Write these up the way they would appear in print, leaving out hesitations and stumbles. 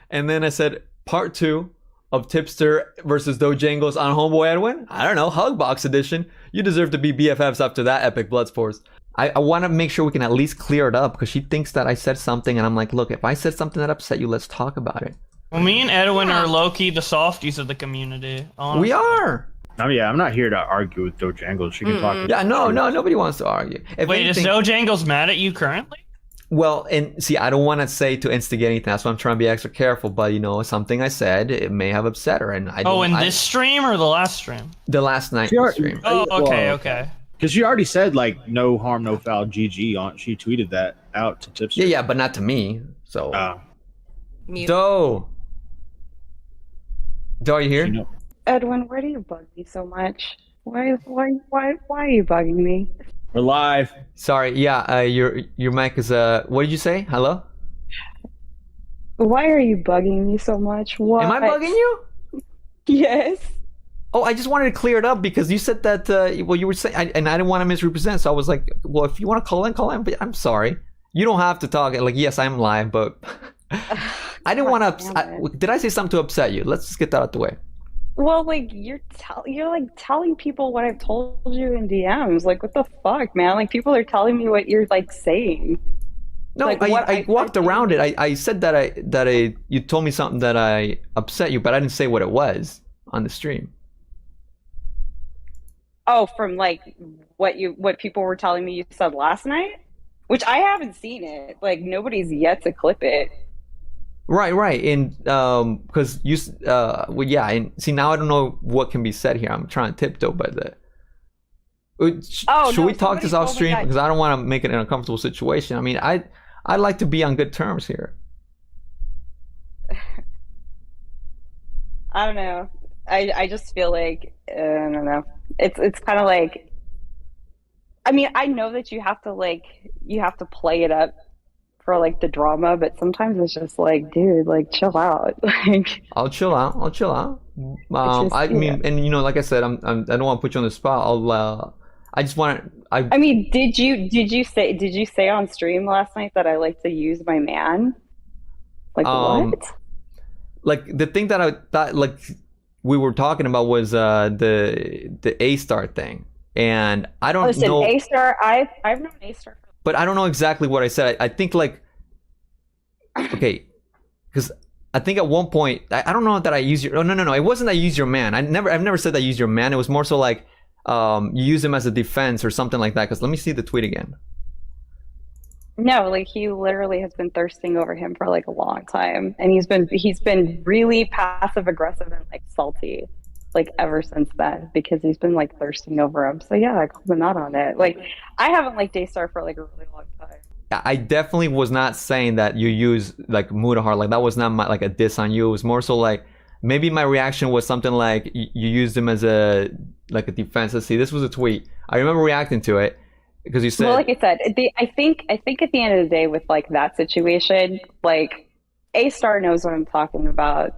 And then I said, part 2 of Tipster versus DoeJenggles on Homeboy Edwin. I don't know, Hugbox edition. You deserve to be BFFs after that epic blood sports. I want to make sure we can at least clear it up because she thinks that I said something and I'm like, look, if I said something that upset you, let's talk about it. Well, me and Edwin are low-key the softies of the community. Honestly. We are. Yeah, I'm not here to argue with DoeJenggles. She can talk. Yeah, no, nobody wants to argue. If Wait, anything, is DoeJenggles mad at you currently? well, and see, I don't want to say to instigate anything. That's why I'm trying to be extra careful. But you know, something I said, it may have upset her, and I. Oh, in this stream or the last stream? The last night stream. Oh, okay, okay. Because she already said like no harm, no foul, GG on. She tweeted that out to Tipster. Yeah, but not to me. So. Mute. Doe, are you here? Edwin, why do you bug me so much? Why are you bugging me? We're live. Sorry. Yeah. Your mic is What did you say? Hello. Why are you bugging me so much? Why? Am I bugging you? Yes. Oh, I just wanted to clear it up because you said that. Well, you were saying, and I didn't want to misrepresent. So I was like, well, if you want to call in, call in. But I'm sorry. You don't have to talk. Like, yes, I'm live, but I didn't want to. Did I say something to upset you? Let's just get that out the way. Well, like you're like telling people what I've told you in DMs. Like, what the fuck, man? Like, people are telling me what you're like saying. No, like, I walked around it. I said that you told me something that I upset you, but I didn't say what it was on the stream. Oh, from like what people were telling me you said last night, which I haven't seen it. Like, nobody's yet to clip it. Right, and because you, well, yeah, and see, now I don't know what can be said here. I'm trying to tiptoe, but should we talk this off stream? Because I don't want to make it an uncomfortable situation. I mean, I'd like to be on good terms here. I don't know. I just feel like I don't know. It's kind of like. I mean, I know that you have to play it up for like the drama, but sometimes it's just like, dude, like chill out. Like, I'll chill out. I mean, and you know, like I said, I don't want to put you on the spot. I just want to. I mean, did you say on stream last night that I like to use my man? Like what? Like the thing that I thought like we were talking about was the A-star thing, and I don't know. A-star. I've known A-star. But I don't know exactly what I said. I think like, okay, because I think at one point I don't know that I use your. Oh no! It wasn't that I use your man. I've never said that I use your man. It was more so like you use him as a defense or something like that. Because let me see the tweet again. No, like he literally has been thirsting over him for like a long time, and he's been really passive aggressive and like salty. Like ever since then, because he's been like thirsting over him. So yeah, I called him out on it. Like I haven't liked Daystar for like a really long time. I definitely was not saying that you use like Mutahar. Like that was not like a diss on you. It was more so like maybe my reaction was something like you used him as a defense. Let's see, this was a tweet. I remember reacting to it because you said. Well, like I said, I think at the end of the day with like that situation, like A-Star knows what I'm talking about.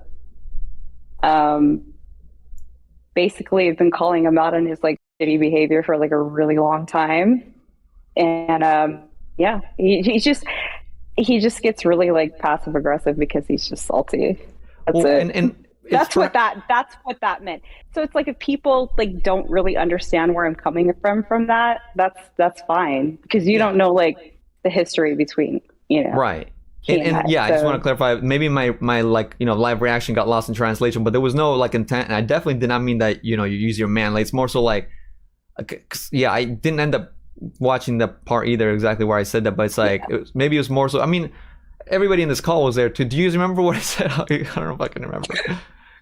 Basically, I've been calling him out on his like shitty behavior for like a really long time, and yeah, he just gets really like passive aggressive because he's just salty. That's it. And that's what that meant. So it's like if people like don't really understand where I'm coming from that, that's fine because you don't know like the history between right. And yeah, I just want to clarify. Maybe my like live reaction got lost in translation, but there was no like intent, and I definitely did not mean that you use your man. Like it's more so like, yeah, I didn't end up watching the part either exactly where I said that, but it's like maybe it was more so. I mean, everybody in this call was there too. Do you remember what I said? I don't know if I can remember.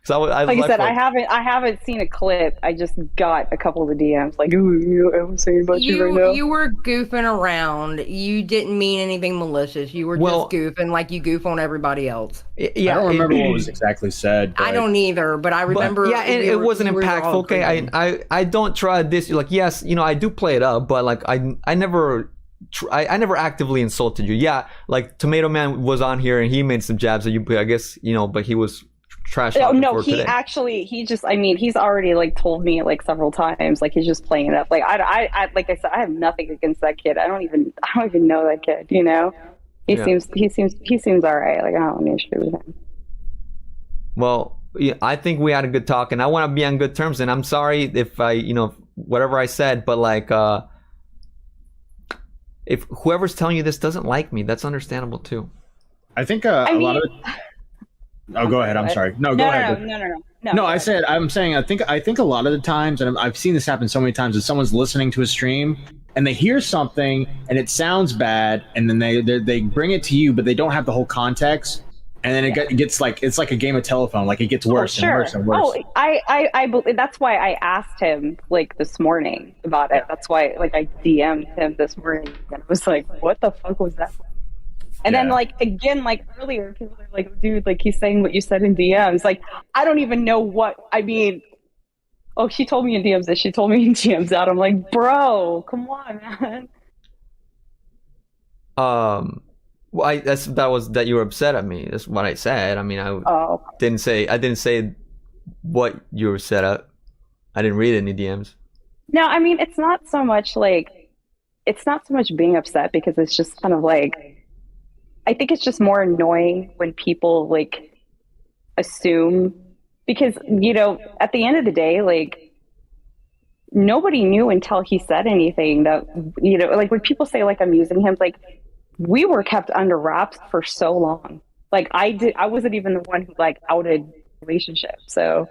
Like I said, I haven't seen a clip. I just got a couple of the DMs like, "Ooh, I'm saying about you right now." You were goofing around. You didn't mean anything malicious. You were just goofing like you goof on everybody else. Yeah, I don't remember what was exactly said. I don't either, but I remember. Yeah, and it wasn't impactful. Okay, I don't try this. Like, yes, I do play it up, but like I never actively insulted you. Yeah, like Tomato Man was on here and he made some jabs at you. I guess but he was. Trash. No, he's already like told me like several times, like he's just playing it up. Like I like I said, I have nothing against that kid. I don't even know that kid. He seems all right. Like I don't have any issue with him. Well, yeah, I think we had a good talk, and I want to be on good terms. And I'm sorry if I, whatever I said, but like, if whoever's telling you this doesn't like me, that's understandable too. I think a lot of it. Oh, go ahead. I'm sorry. No, go ahead. No, I'm saying, I think a lot of the times, and I've seen this happen so many times, is someone's listening to a stream and they hear something and it sounds bad, and then they bring it to you, but they don't have the whole context. And then it gets like, it's like a game of telephone. Like it gets worse and worse and worse. Oh, I believe that's why I asked him like this morning about it. That's why like I DM'd him this morning and I was like, what the fuck was that? And then like again, like earlier, people are like, dude, like he's saying what you said in DMs. Like, I don't even know what I mean. Oh, she told me in DMs that she told me in DMs out. I'm like, bro, come on, man. Well, that you were upset at me. That's what I said. I mean, I didn't say what you were upset at. I didn't read any DMs. No, I mean, it's not so much being upset, because it's just kind of like, I think it's just more annoying when people like assume, because, at the end of the day, like nobody knew until he said anything that, like when people say like I'm using him, like we were kept under wraps for so long. Like I wasn't even the one who like outed relationship. So,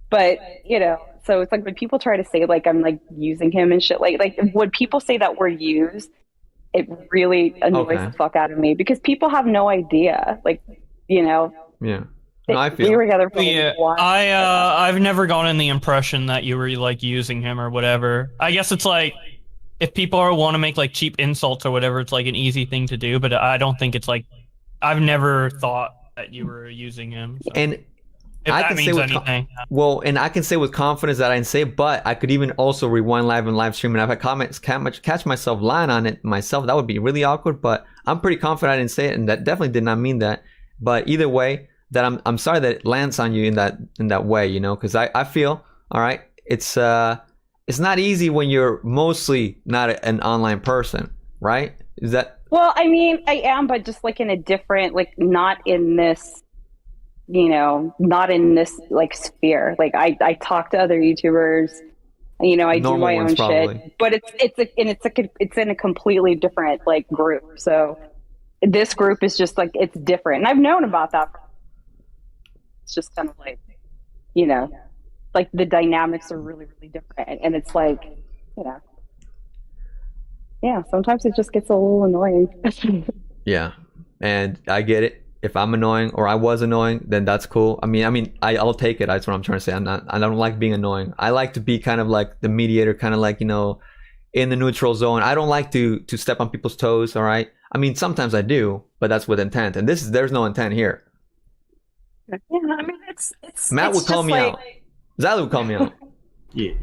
but so it's like when people try to say like I'm like using him and shit, like when people say that we're used, it really annoys the fuck out of me, because people have no idea. Like, Yeah. No, I feel. We were together for a while. I've never gotten the impression that you were like using him or whatever. I guess it's like, if people want to make like cheap insults or whatever, it's like an easy thing to do, but I don't think it's like, I've never thought that you were using him. So. And if I that can means say anything. and I can say with confidence that I didn't say, but I could even also rewind live and live stream, and if I catch myself lying on it myself, that would be really awkward. But I'm pretty confident I didn't say it, and that definitely did not mean that. But either way, that I'm sorry that it lands on you in that way, because I feel, all right, it's not easy when you're mostly not an online person, right? Is that? Well, I mean, I am, but just like in a different, like not in this, not in this like sphere. Like I talk to other YouTubers, I do my own shit, but it's in a completely different like group. So this group is just like, it's different. And I've known about that. It's just kind of like, like the dynamics are really, really different. And it's like, sometimes it just gets a little annoying. Yeah. And I get it. If I'm annoying or I was annoying, then that's cool. I mean, I'll take it. That's what I'm trying to say. I don't like being annoying. I like to be kind of like the mediator, kind of like, in the neutral zone. I don't like to step on people's toes. All right. I mean, sometimes I do, but that's with intent. And there's no intent here. Yeah. I mean, it's Matt would call me out. Zali would call me out. Yeah.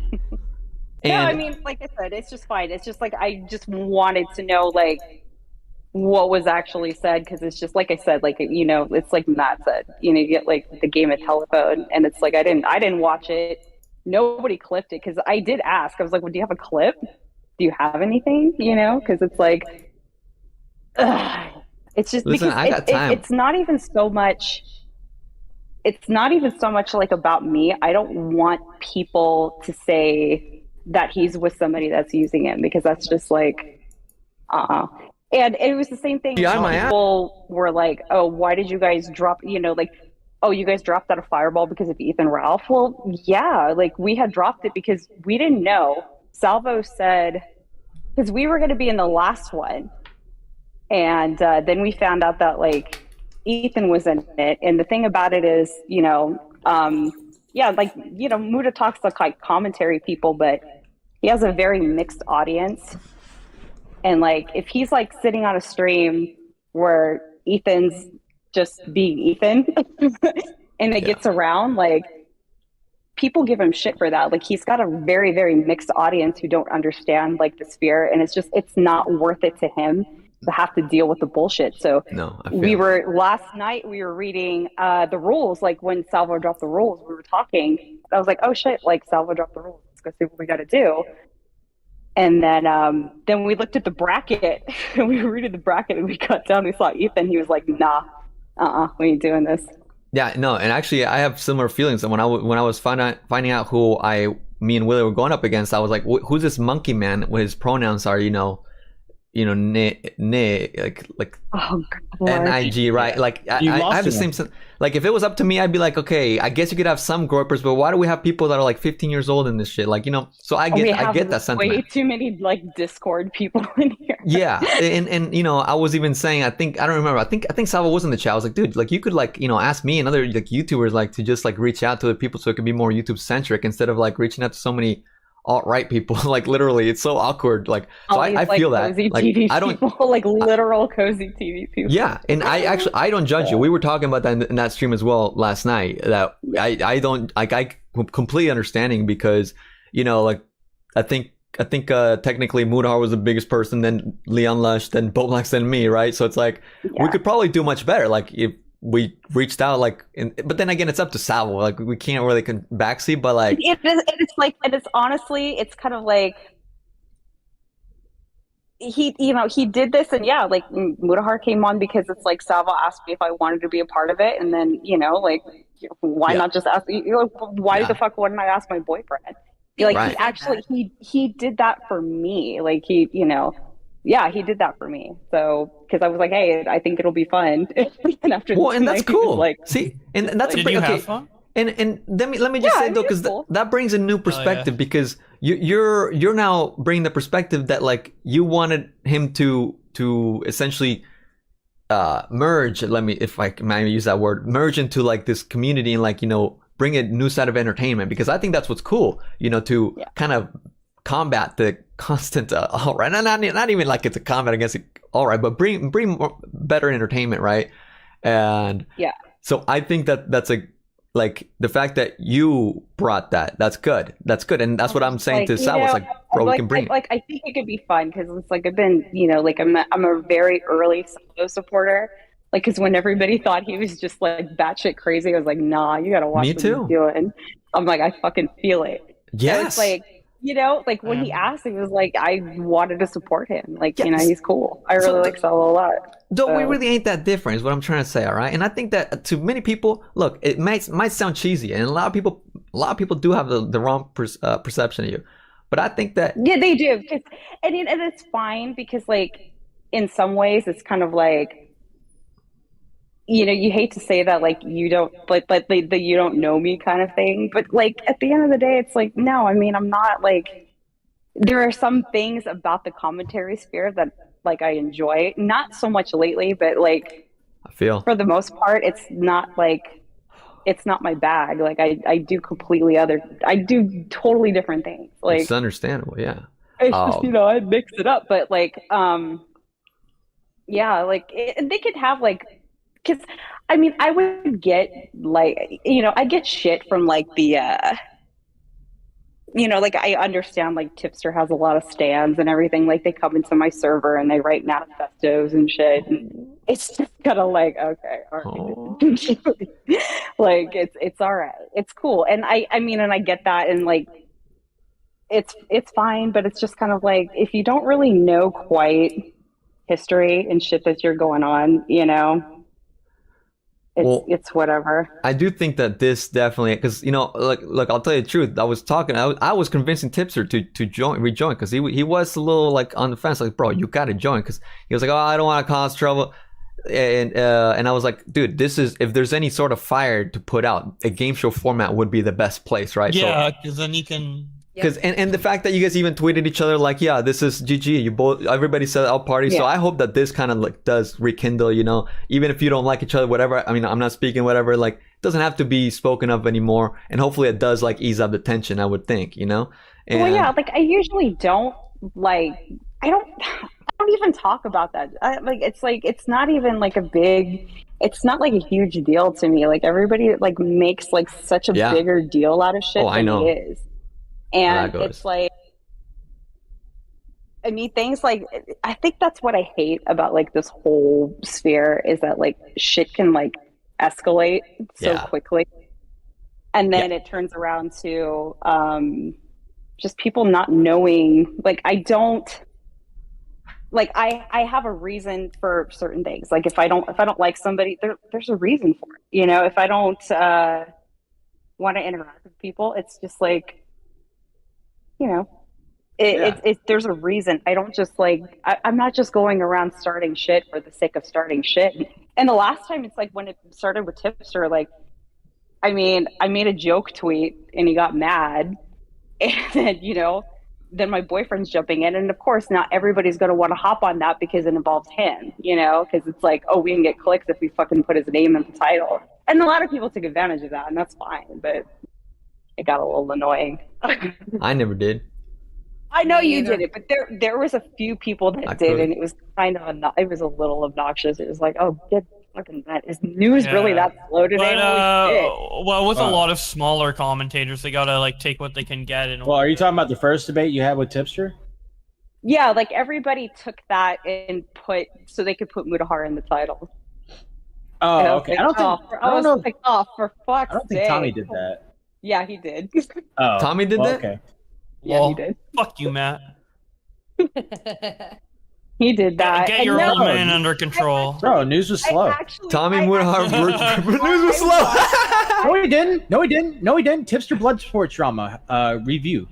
No, I mean, like I said, it's just fine. It's just like, I just wanted to know, like, what was actually said, because it's just, like I said, like, it's like Matt said, you get, like, the game of telephone, and it's like, I didn't watch it. Nobody clipped it, because I did ask. I was like, well, do you have a clip? Do you have anything? Because it's like, it's just, listen, because I got time. It's not even so much like about me. I don't want people to say that he's with somebody that's using him, because that's just like, And it was the same thing. People were like, oh, why did you guys drop, like, oh, you guys dropped out of Fireball because of Ethan Ralph? Well, yeah, like we had dropped it because we didn't know. Salvo said, because we were going to be in the last one. And then we found out that like Ethan was in it. And the thing about it is, Muta talks like commentary people, but he has a very mixed audience. And like, if he's like sitting on a stream where Ethan's just being Ethan and it gets around, like people give him shit for that. Like he's got a very, very mixed audience who don't understand like the sphere. And it's not worth it to him to have to deal with the bullshit. So last night we were reading the rules. Like when Salvo dropped the rules, we were talking. I was like, oh shit, like Salvo dropped the rules. Let's go see what we got to do. And then we looked at the bracket and we were reading the bracket and we got down. We saw Ethan. He was like, nah, we ain't doing this. Yeah, no, and actually, I have similar feelings. And when I was finding out who me and Willie were going up against, I was like, "Who's this monkey man?" What his pronouns are, like Oh, NIG, right? Like I have the same. Like if it was up to me, I'd be like, okay, I guess you could have some groypers, but why do we have people that are like 15 years old in this shit? Like, so I get that sentiment. Way too many like Discord people in here. Yeah, and I was even saying, I don't remember. I think Salvo was in the chat. I was like, dude, like you could like ask me and other like YouTubers like to just like reach out to the people so it could be more YouTube centric instead of like reaching out to so many alt-right people. Like literally, it's so awkward. Like so I feel that like TV I don't people, like literal cozy TV people. Yeah, and I don't judge you. We were talking about that in that stream as well last night. That I don't like. I completely understanding because like I think technically Mutahar was the biggest person, then Leon Lush, then Boblax, then me, right? So it's like we could probably do much better. Like if we reached out, like, but then again, it's up to Salvo. Like we can't really backseat, but like it's honestly, it's kind of like he did this, and like Mutahar came on because it's like Salvo asked me if I wanted to be a part of it, and then like why not just ask? Why the fuck wouldn't I ask my boyfriend? Like he did that for me. Like he did that for me. So because I was like, hey, I think it'll be fun. And after and that's cool. Like, see, and that's did you have fun? And let me just say though, because that brings a new perspective because you're now bringing the perspective that like you wanted him to essentially merge. If I may use that word, merge into like this community and like bring a new side of entertainment, because I think that's what's cool. To kind of combat the constant all right, not even like it's a combat against it, all right, but bring more, better entertainment, right? And so I think that's like the fact that you brought that's good, and that's what I'm saying to Sal. It's like, bro, we can bring like I think it could be fun because it's like I've been like I'm a very early solo supporter. Like, because when everybody thought he was just like batshit crazy, I was like, nah, you gotta watch what he's doing. I'm like, I fucking feel it. Yes. So it's like, like when he asked, he was like, I wanted to support him. Like, he's cool. I really like Solo a lot. We really ain't that different is what I'm trying to say, all right? And I think that to many people, look, it might sound cheesy, and a lot of people do have the wrong perception of you. But I think that they do. And it's fine because like in some ways it's kind of like, you hate to say that, like, you don't, but the you don't know me kind of thing. But, like, at the end of the day, it's like, no, I mean, I'm not, like, there are some things about the commentary sphere that, like, I enjoy. Not so much lately, but, like, I feel for the most part, it's not, like, it's not my bag. Like, I do I do totally different things. Like, it's understandable, yeah. It's just, I mix it up. But, like, like, they could have, like, because, I mean, I would get, like, I get shit from, like, the, like, I understand, like, Tipster has a lot of stands and everything. Like, they come into my server and they write manifestos and shit. And it's just kind of like, okay, all right. Like, it's all right. It's cool. And I mean, and I get that. And, like, it's fine. But it's just kind of like, if you don't really know quite history and shit that you're going on, it's whatever. I do think that this definitely, because look, I'll tell you the truth. I was convincing Tipster to rejoin because he was a little like on the fence, like, bro, you gotta join, because he was like, oh, I don't want to cause trouble, and I was like, dude, this is, if there's any sort of fire to put out, a game show format would be the best place, right? Yeah, because then you can. Because and the fact that you guys even tweeted each other like, yeah, this is GG. You both, everybody said I'll party. Yeah. So I hope that this kind of like does rekindle, even if you don't like each other, whatever. I mean, I'm not speaking whatever. Like, it doesn't have to be spoken of anymore. And hopefully it does like ease up the tension, I would think, And, well, yeah, like I usually don't like. I don't even talk about that. It's not even like it's not like a huge deal to me. Like everybody like makes like such a bigger deal out of shit than it is. And it's like, I mean, things like, I think that's what I hate about like this whole sphere is that like shit can like escalate so quickly. And then it turns around to just people not knowing, like, I don't like I have a reason for certain things. Like if I don't like somebody, there's a reason for it. You know, if I don't want to interact with people, it's just like, you know, there's a reason. I don't just like I'm not just going around starting shit for the sake of starting shit. And the last time, it's like when it started with Tipster, like, I mean, I made a joke tweet and he got mad, and then, you know, then my boyfriend's jumping in, and of course not everybody's going to want to hop on that because it involves him, you know, because it's like, oh, we can get clicks if we fucking put his name in the title. And a lot of people took advantage of that, and that's fine, but it got a little annoying. I never did. I know you did it, but there was a few people that did, and it was kind of it was a little obnoxious. It was like, oh, get fucking that. Is news really that slow today? Well, with a lot of smaller commentators, they gotta like take what they can get. Well, are you talking about the first debate you had with Tipster? Yeah, like everybody took that and put so they could put Mutahar in the title. Oh, okay. Like, I don't know. Like, oh, for fuck's sake. I don't think Tommy did that. Yeah, he did. Oh, Tommy did that? Okay. Yeah, he did. Fuck you, Matt. He did that. Get your old man under control. Bro, news was slow. Tommy Mutahar, news was slow. No, he didn't. No, he didn't. No, he didn't. Tipster Blood Sports Drama review.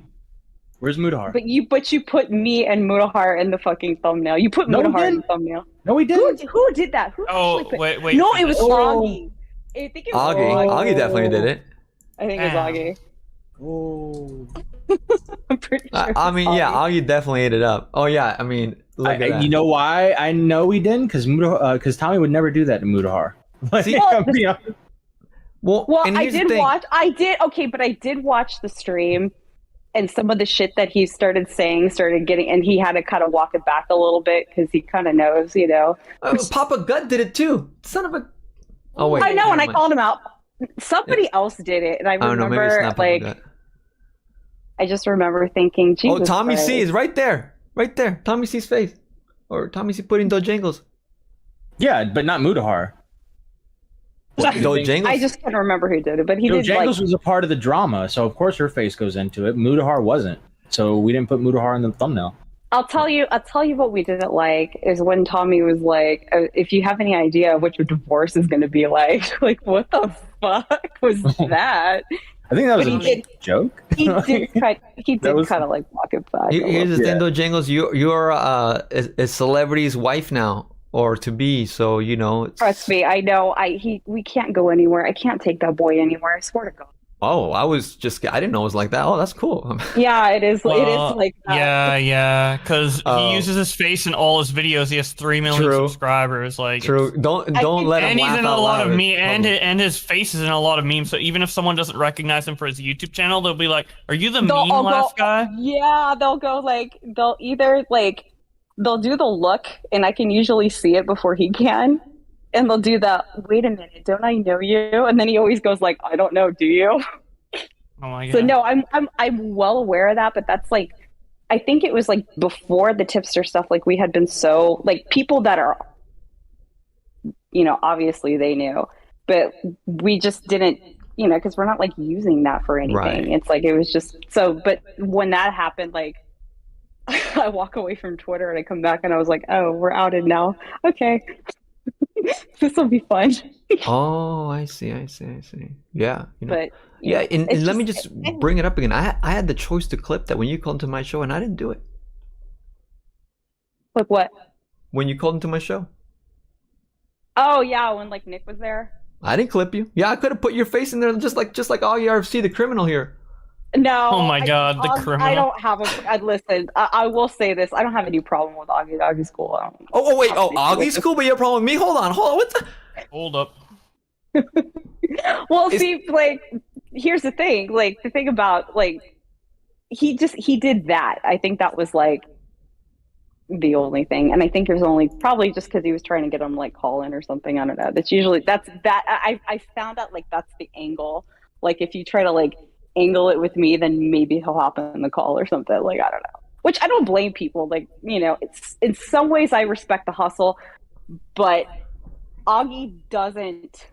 Where's Mutahar? But you put me and Mutahar in the fucking thumbnail. You put Mutahar in the thumbnail. No, he didn't. Who did that? Who wait. No, it was Augie. I think it was Augie definitely did it. I think it was Augie. Oh. I'm pretty sure. I mean, yeah, Augie definitely ate it up. Oh yeah, I mean, look at that. You know why I know he didn't? Because Tommy would never do that to Mutahar. Well, I did watch. Okay, but I did watch the stream, and some of the shit that he started saying started getting, and he had to kind of walk it back a little bit because he kind of knows, you know. Papa Gut did it too. Son of a. Oh wait. I know, and I called him out. Somebody else did it, and I remember maybe it's not like. Papa Gut. I just remember thinking, Jesus oh, Tommy Christ. C is right there. Right there. Tommy C's face. Or Tommy C putting DoeJenggles. Yeah, but not Mutahar. DoeJenggles? I just can't remember who did it, but he did. DoeJenggles was a part of the drama, so of course her face goes into it. Mutahar wasn't, so we didn't put Mutahar in the thumbnail. I'll tell you what we didn't like is when Tommy was like, if you have any idea of what your divorce is going to be like, like, what the fuck was that? I think that was a joke. He did kind of like walk it back. Here's the thing, DoeJenggles. You're a celebrity's wife now, or to be. So you know. Trust me, I know. We can't go anywhere. I can't take that boy anywhere. I swear to God. Oh, I didn't know it was like that. Oh, that's cool. Yeah, it is. Well, it is like that. Yeah. Because he uses his face in all his videos. He has 3 million subscribers. Like, true. Don't let him. And he's in a lot of memes, and his face is in a lot of memes. So even if someone doesn't recognize him for his YouTube channel, they'll be like, "Are you the meme last guy?" Yeah, they'll go like they'll either like they'll do the look, and I can usually see it before he can. And they'll do the, wait a minute, don't I know you? And then he always goes like, I don't know, do you? Oh my God. So no, I'm well aware of that, but that's like, I think it was like before the Tipster stuff, like we had been so, like people that are, you know, obviously they knew, but we just didn't, you know, because we're not like using that for anything. Right. It's like, it was just, so, but when that happened, like, I walk away from Twitter and I come back and I was like, oh, we're outed now. Okay. This will be fun. Oh, I see. Yeah, you know. But yeah, and let me just bring it up again. I had the choice to clip that when you called into my show, and I didn't do it. Like what? When you called into my show. Oh yeah, when like Nick was there. I didn't clip you. Yeah, I could have put your face in there, just like Augie RFC, the criminal here. No. Oh my God, the criminal. I don't have listen. I will say this. I don't have any problem with Augie. Augie's cool. Wait. Augie's cool, but you have a problem with me? Hold on. What's the? Hold up. Well, see, like, here's the thing. Like, the thing about like, he did that. I think that was like the only thing, and I think it was only probably just because he was trying to get him like call in or something. I don't know. That's that. I found out like that's the angle. Like, if you try to like angle it with me, then maybe he'll hop in the call or something. Like, I don't know. Which I don't blame people. Like, you know, it's in some ways I respect the hustle, but Augie doesn't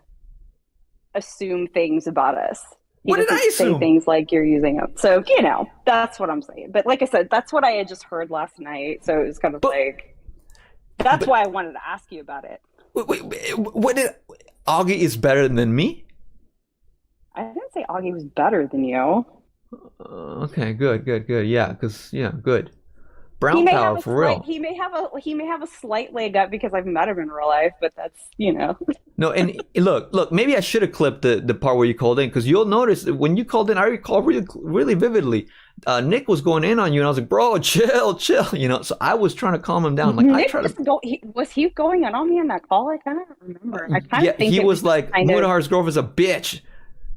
assume things about us. He doesn't say things like you're using them. So, you know, that's what I'm saying. But like I said, that's what I had just heard last night. So it was kind of like. That's why I wanted to ask you about it. Wait, what did Augie is better than me? I didn't say Augie was better than you. Okay, good. Yeah, good. Brown power for real. He may have a slight leg up because I've met him in real life, but that's No, and look. Maybe I should have clipped the part where you called in, because you'll notice that when you called in, I recall really vividly. Nick was going in on you, and I was like, "Bro, chill." So I was trying to calm him down. Like, Nick was he going in on me in that call? I kind of remember. I kind of think he was like, "Mutahar's girlfriend's a bitch,"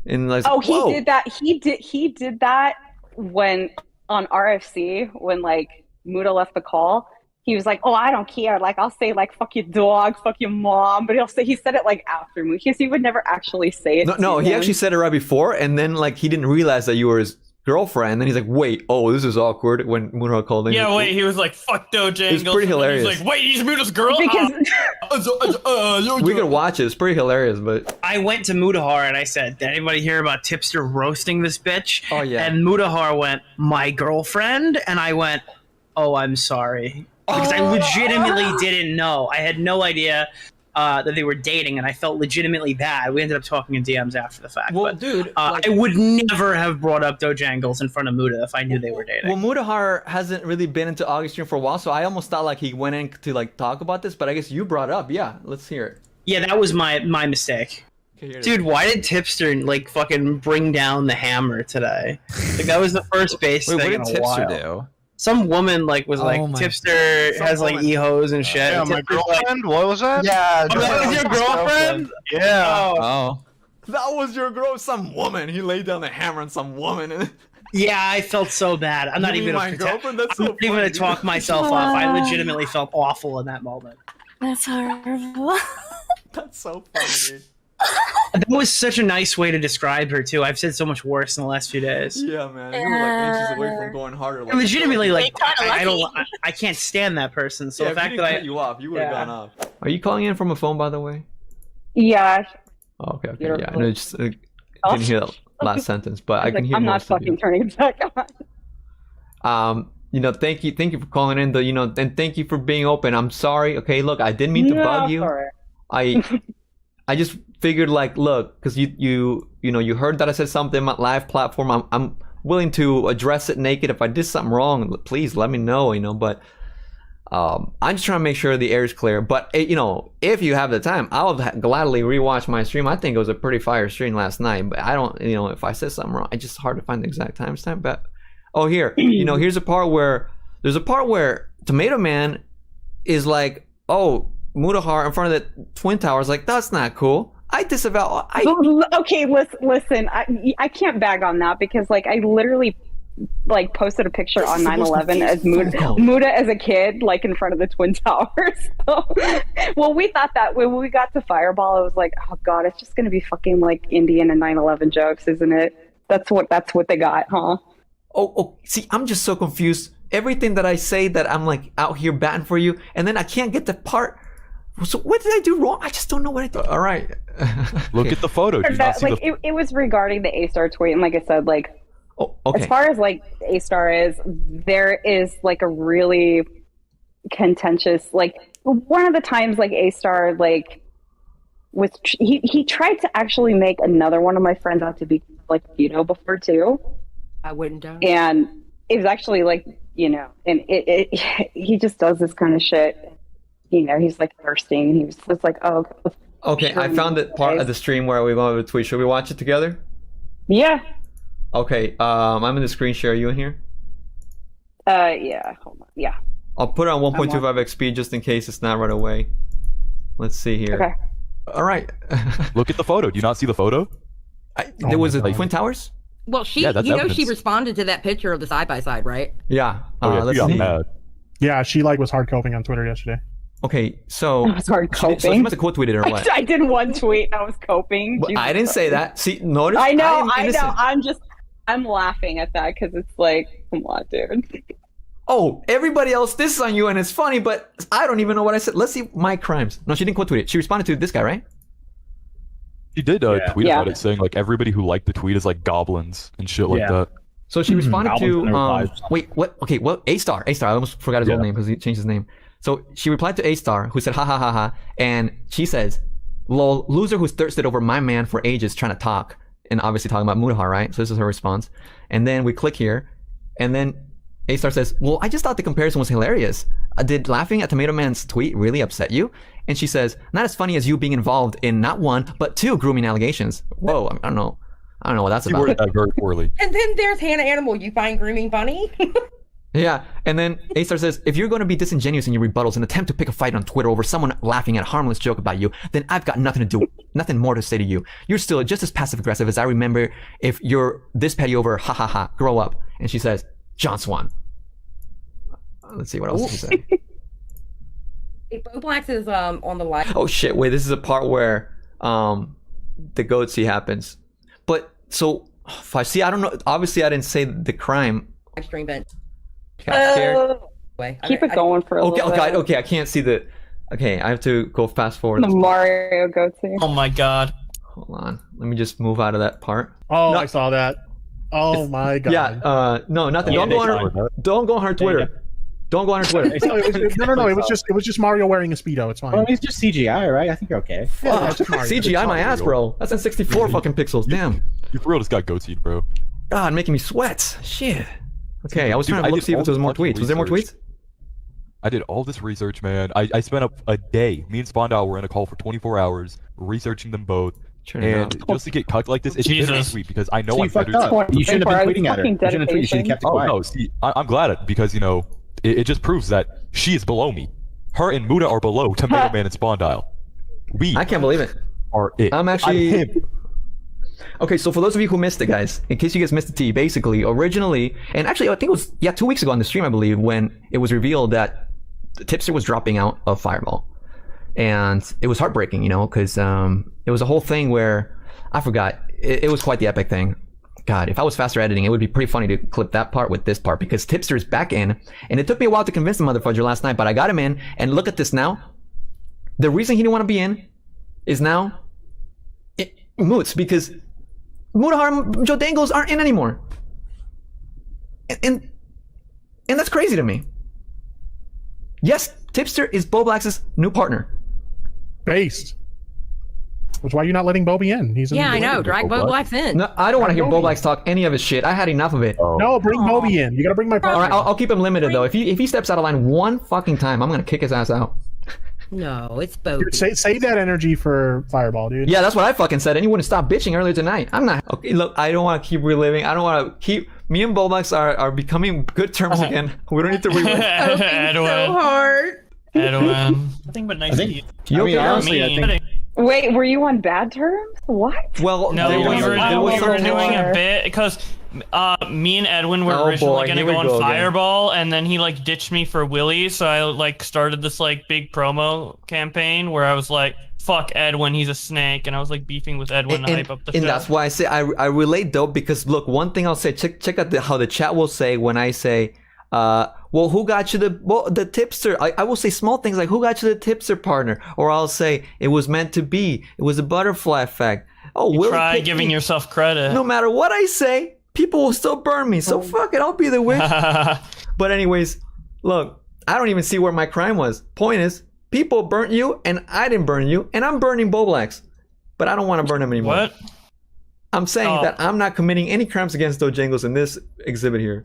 and like, he did that. He did that when on RFC when like Muta left the call. He was like, "Oh, I don't care. Like, I'll say like, fuck your dog, fuck your mom," but he said it like after me, because he would never actually say it. No, he actually said it right before, and then like he didn't realize that you were his girlfriend, and then he's like, "Wait, this is awkward." When Mutahar called in, he was like, "Fuck DoeJenggles." It's pretty hilarious. He's like, "Wait, he's Muta's girl." Because we could watch it. It's pretty hilarious, but I went to Mutahar and I said, "Did anybody hear about Tipster roasting this bitch?" Oh yeah. And Mutahar went, "My girlfriend," and I went, "Oh, I'm sorry." Because I legitimately didn't know. I had no idea that they were dating, and I felt legitimately bad. We ended up talking in DMs after the fact. Well, but, dude, I would never have brought up DoeJenggles in front of Muta if I knew they were dating. Well, Mutahar hasn't really been into August stream for a while, so I almost thought like he went in to like talk about this, but I guess you brought it up. Yeah, let's hear it. Yeah, that was my mistake. Okay, dude, why did Tipster like fucking bring down the hammer today? Like that was the first base thing in a Tipster while. do? Some woman like was like Tipster has like e-hose and shit. Yeah, and my girlfriend. What was that? Yeah, Oh, that was your girlfriend? Yeah. Oh. That was your girl, some woman. He laid down the hammer on some woman. Yeah, I felt so bad. I'm not even my girlfriend. That's so I'm not even gonna talk myself off. I legitimately felt awful in that moment. That's horrible. That's so funny, dude. That was such a nice way to describe her too. I've said so much worse in the last few days. Yeah, man. You were like inches away from going harder. Like, legitimately, like I can't stand that person. So the fact that I cut you off, you would have gone off. Are you calling in from a phone, by the way? Yeah. Oh, okay. Yeah, no, just didn't hear that last sentence, but I can hear. I'm not fucking turning it back on. Thank you for calling in. And thank you for being open. I'm sorry. Okay, look, I didn't mean to bug you. I just figured, like, look, because you heard that I said something on my live platform. I'm willing to address it naked. If I did something wrong, please let me know. But I'm just trying to make sure the air is clear. But if you have the time, I'll gladly rewatch my stream. I think it was a pretty fire stream last night. But I don't, if I said something wrong, it's just hard to find the exact timestamp. But here's a part where Tomato Man is like, oh, Mutahar in front of the Twin Towers, like, that's not cool. I disavow. Okay, listen. I can't bag on that, because like I literally like posted a picture on 9/11 as Muta as a kid, like in front of the Twin Towers. So, well, we thought that when we got to Fireball, it was like, oh god, it's just gonna be fucking like Indian and 9/11 jokes, isn't it? That's what they got, huh? Oh, see, I'm just so confused. Everything that I say that I'm like out here batting for you, and then I can't get the part. So what did I do wrong? I just don't know what I did. All right. Look at the photo. It was regarding the A-Star tweet, and like I said, like, as far as like A-Star is, there is like a really contentious, like, one of the times like A-Star like he tried to actually make another one of my friends out to be like Vito before too. I wouldn't doubt. And it was actually like, and he just does this kind of shit. He's like thirsting, and he was just like, oh. Okay, I found it part of the stream where we went with the tweet. Should we watch it together? Yeah. Okay, I'm in the screen share. Are you in here? Yeah. Hold on. Yeah. I'll put it on 1.25x speed just in case it's not right away. Let's see here. Okay. All right. Look at the photo. Do you not see the photo? There was a Twin Towers? Well, she responded to that picture of the side-by-side, right? Yeah. Let's see. Yeah, she was hard coping on Twitter yesterday. Okay, so I was hard coping. So she must have quote tweeted or what? I did one tweet and I was coping. Well, I didn't say that. See, notice. I know. I'm laughing at that because it's like, come on, dude. Oh, everybody else, this is on you and it's funny, but I don't even know what I said. Let's see my crimes. No, she didn't quote tweet it. She responded to this guy, right? She did tweet about it, saying like everybody who liked the tweet is like goblins and shit like that. So she responded to wait, what? Okay, well, A-Star. I almost forgot his old name because he changed his name. So she replied to A-Star, who said, ha ha ha ha. And she says, lol, loser who's thirsted over my man for ages trying to talk. And obviously talking about Mutahar, right? So this is her response. And then we click here. And then A-Star says, well, I just thought the comparison was hilarious. Did laughing at Tomato Man's tweet really upset you? And she says, not as funny as you being involved in not 1, but 2 grooming allegations. Whoa, I don't know. I don't know what that's about. You worded that very poorly. And then there's Hannah Animal. You find grooming funny? Yeah, and then A-Star says, if you're going to be disingenuous in your rebuttals and attempt to pick a fight on Twitter over someone laughing at a harmless joke about you, then I've got nothing more to say to you. You're still just as passive-aggressive as I remember. If you're this petty over, ha ha ha, grow up. And she says, John Swan. Let's see what else she said. Boblax is on the live. Oh shit! Wait, this is a part where the goatsy happens. But so, if I see, I don't know. Obviously, I didn't say the crime. Live stream event. Got scared. Keep it going for a little bit. Okay, I can't see the. Okay, I have to go fast forward. The Mario goatee. Oh my god. Hold on, let me just move out of that part. Oh, no. I saw that. Oh my god. Yeah. No, nothing. Don't go on her Twitter. Don't go on her Twitter. No. It was just Mario wearing a Speedo. It's fine. Well, he's just CGI, right? I think you're okay. Yeah, CGI my ass, bro. That's in 64 fucking pixels. Damn. You for real just got goateed, bro. God, making me sweat. Shit. Okay, I was trying to look see if there was more tweets. Was there more tweets? I did all this research, man. I spent a day. Me and Spondal were in a call for 24 hours researching them both. And just to get cucked like this, it's bittersweet because I know I'm better. You shouldn't have been tweeting at her. You should have kept it quiet. Oh no, see, I'm glad because it just proves that she is below me. Her and Muda are below Tomato Man and Spondile. I can't believe it. Are it? I'm actually. Okay, so for those of you who missed it, guys, in case you guys missed the tea, basically, originally, and actually, I think it was 2 weeks ago on the stream, I believe, when it was revealed that Tipster was dropping out of Fireball. And it was heartbreaking, because it was a whole thing where, I forgot, it was quite the epic thing. God, if I was faster editing, it would be pretty funny to clip that part with this part, because Tipster is back in, and it took me a while to convince the motherfucker last night, but I got him in, and look at this now. The reason he didn't want to be in is now moots, because Mutahar and DoeJenggles aren't in anymore. And that's crazy to me. Yes, Tipster is Boblax's new partner. Based. Which is why you're not letting Bobby in. He's in I know. Drag Boblax in. No, I don't want to hear Boblax talk any of his shit. I had enough of it. Oh. No, bring Bobby in. You gotta bring my partner. All right, I'll keep him limited though. If he steps out of line one fucking time, I'm gonna kick his ass out. No, it's Bobby. Save that energy for Fireball, dude. Yeah, that's what I fucking said. And you wouldn't stop bitching earlier tonight. I'm not. Okay, look, I don't want to keep reliving. I don't want to keep. Me and Boblax are becoming good terms again. We don't need to relive. Edwin. So hard. Edwin. Nothing but nice to you. Honestly, I think. Wait, were you on bad terms? What? Well, no, we were doing a bit because me and Edwin were originally gonna go on Fireball, and then he ditched me for Willie, so I started this big promo campaign where I was like, "Fuck Edwin, he's a snake," and I was beefing with Edwin to hype up the show. And that's why I say I relate though, because look, one thing I'll say, check out how the chat will say when I say, well, who got you the tipster? I will say small things like, who got you the tipster partner? Or I'll say, it was meant to be. It was a butterfly effect. Oh, Willie, try giving yourself credit. No matter what I say, people will still burn me. So fuck it, I'll be the witch. But anyways, look, I don't even see where my crime was. Point is, people burnt you, and I didn't burn you, and I'm burning Boblax. But I don't want to burn him anymore. What? I'm saying that I'm not committing any crimes against DoeJenggles in this exhibit here.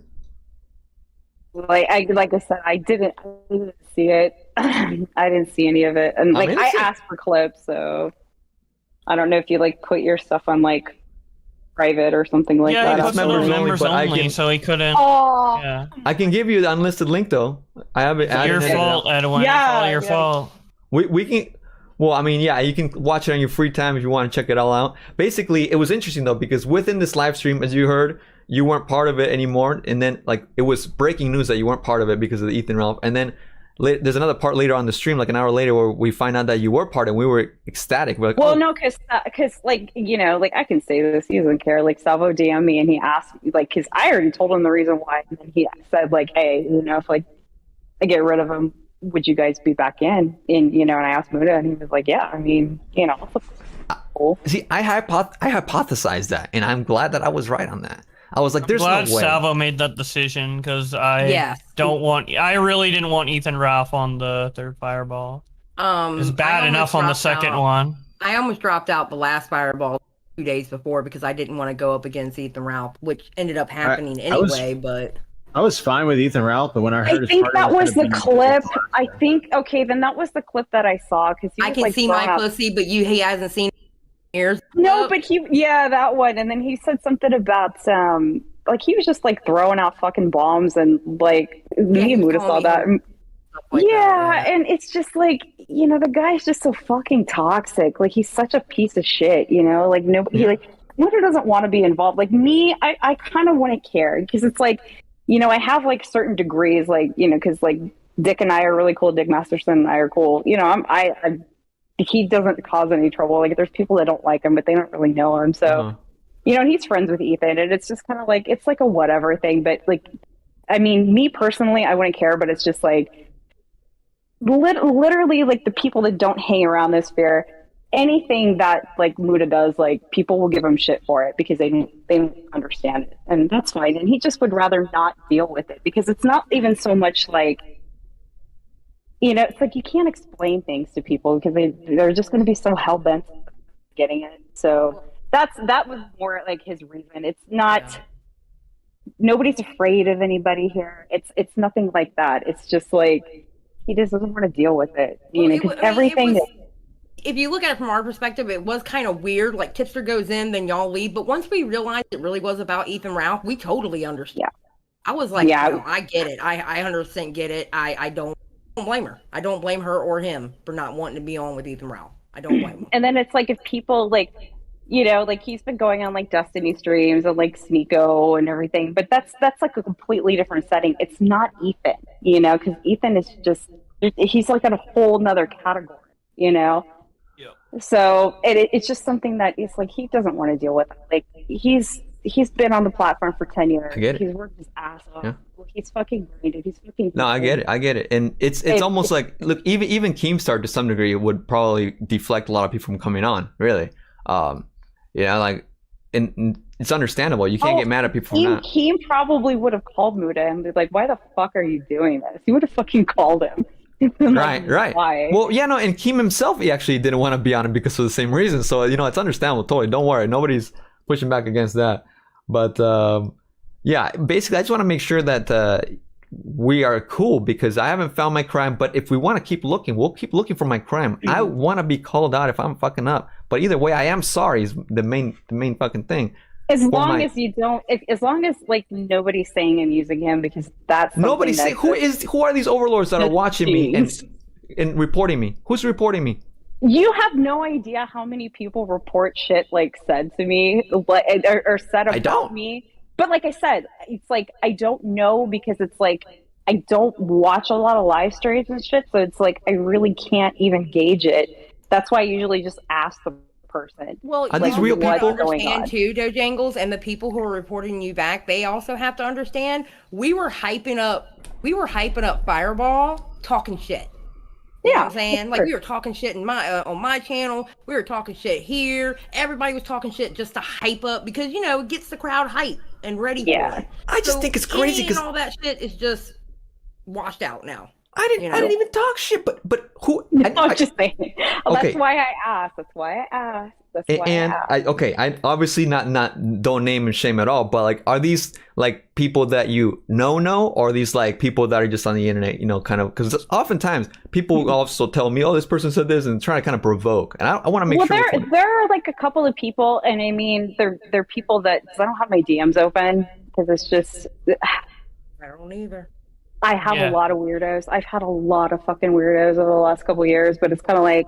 Like I said, I didn't see it. I didn't see any of it, and I asked for clips, so I don't know if you put your stuff on private or something like that. Yeah, it's members only, so he couldn't. Oh. Yeah. I can give you the unlisted link though. I have it. Your fault, Edwin. Yeah, it's all your fault. We can. Well, I mean, yeah, you can watch it on your free time if you want to check it all out. Basically, it was interesting though, because within this live stream, as you heard, you weren't part of it anymore, and then it was breaking news that you weren't part of it because of the Ethan Ralph, and then there's another part later on the stream, an hour later, where we find out that you were part, and we were ecstatic. We're well, no, because I can say this, he doesn't care. Salvo DM'd me and he asked me, because I already told him the reason why, and then he said hey, if I get rid of him, would you guys be back in? And I asked Muda, and he was like, yeah, I mean, cool. See, I hypothesized that, and I'm glad that I was right on that. I was like, "There's glad no way." Salvo made that decision because I really didn't want Ethan Ralph on the third fireball. It's bad enough on the second one. I almost dropped out the last fireball 2 days before because I didn't want to go up against Ethan Ralph, which ended up happening anyway. But I was fine with Ethan Ralph, but when I heard, I think that was the clip. I think then that was the clip that I saw because I can see my pussy, but he hasn't seen ears. No, but that one, and then he said something about like he was just like throwing out fucking bombs and like me and Muta saw that. And it's just like, you know, the guy's just so fucking toxic. Like he's such a piece of shit, you know. Like nobody, like Muta doesn't want to be involved. Like me, I kind of wouldn't care because it's like, you know, I have like certain degrees, like, you know, because like Dick and I are really cool. Dick Masterson and I are cool. You know, he doesn't cause any trouble. Like there's people that don't like him, but they don't really know him. So, you know, he's friends with Ethan, and it's just kind of like it's like a whatever thing. But like, I mean, me personally, I wouldn't care. But it's just like. Literally, like the people that don't hang around this sphere, anything that like Muta does, like people will give him shit for it because they don't understand it, and that's fine. And he just would rather not deal with it because it's not even so much like, you know, it's like you can't explain things to people because they're just going to be so hell bent getting it. So that was more like his reason. It's not. Nobody's afraid of anybody here. It's nothing like that. It's just like. He just doesn't want to deal with it, you know, because everything. If you look at it from our perspective, it was kind of weird. Like Tipster goes in, then y'all leave. But once we realized it really was about Ethan Ralph, we totally understand. Yeah. I was like, no, I get it. I 100% get it. I don't blame her. I don't blame her or him for not wanting to be on with Ethan Ralph. I don't blame him. And then it's like if people like, you know, like he's been going on like Destiny streams and like Sneeko and everything, but that's like a completely different setting. It's not Ethan, you know, because Ethan is just he's like in a whole nother category, you know. Yeah. So it's just something that it's like he doesn't want to deal with. Like he's been on the platform for 10 years. I get it. He's worked his ass off. Yeah. He's fucking grinded. He's fucking. No, I get it, and it's almost like look, even Keemstar to some degree would probably deflect a lot of people from coming on. Really. Yeah, like, and it's understandable. You can't get mad at people for that. Keem probably would have called Muta and be like, "Why the fuck are you doing this?" He would have fucking called him. Right. Why? Well, yeah, no, and Keem himself, he actually didn't want to be on it because of the same reason. So, you know, it's understandable. Totally. Don't worry. Nobody's pushing back against that. But, yeah, basically, I just want to make sure that we are cool because I haven't found my crime. But if we want to keep looking, we'll keep looking for my crime. Mm-hmm. I want to be called out if I'm fucking up. But either way, I am sorry is the main fucking thing. As long as you don't, as long as like nobody's saying and using him because that's nobody's saying. Who are these overlords that are watching me and reporting me? Who's reporting me? You have no idea how many people report shit like said to me or said about me. But like I said, it's like I don't know because it's like I don't watch a lot of live streams and shit, so it's like I really can't even gauge it. That's why I usually just ask the person. Well, are these real people? Understand too, DoeJenggles, and the people who are reporting you back, they also have to understand. We were hyping up Fireball, talking shit. You know what I'm saying? Like we were talking shit in my on my channel. We were talking shit here. Everybody was talking shit just to hype up because you know it gets the crowd hyped and ready for it. I just think it's crazy because all that shit is just washed out now. I didn't even talk shit, but who? I'm just saying. Well, okay. That's why I asked. I obviously not don't name and shame at all, but like, are these like people that you know, or are these like people that are just on the internet, you know, kind of? Because oftentimes people also tell me, oh, this person said this, and trying to kind of provoke, and I want to make sure. Well, there are like a couple of people, and I mean, they're people that I don't have my DMs open because it's just. I don't either. I have a lot of weirdos. I've had a lot of fucking weirdos over the last couple of years, but it's kind of like,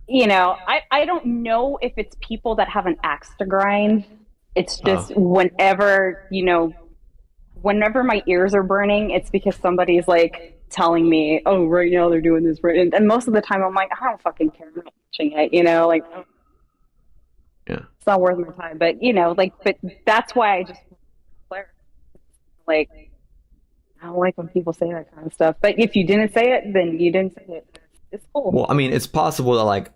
you know, I don't know if it's people that have an axe to grind. It's just whenever my ears are burning, it's because somebody's like telling me, oh, right now they're doing this. Right. And most of the time I'm like, I don't fucking care. I'm not watching it, you know, like, it's not worth my time. But, you know, like, but that's why I just, like, I don't like when people say that kind of stuff. But if you didn't say it, then you didn't say it. It's cool. Well, I mean, it's possible that like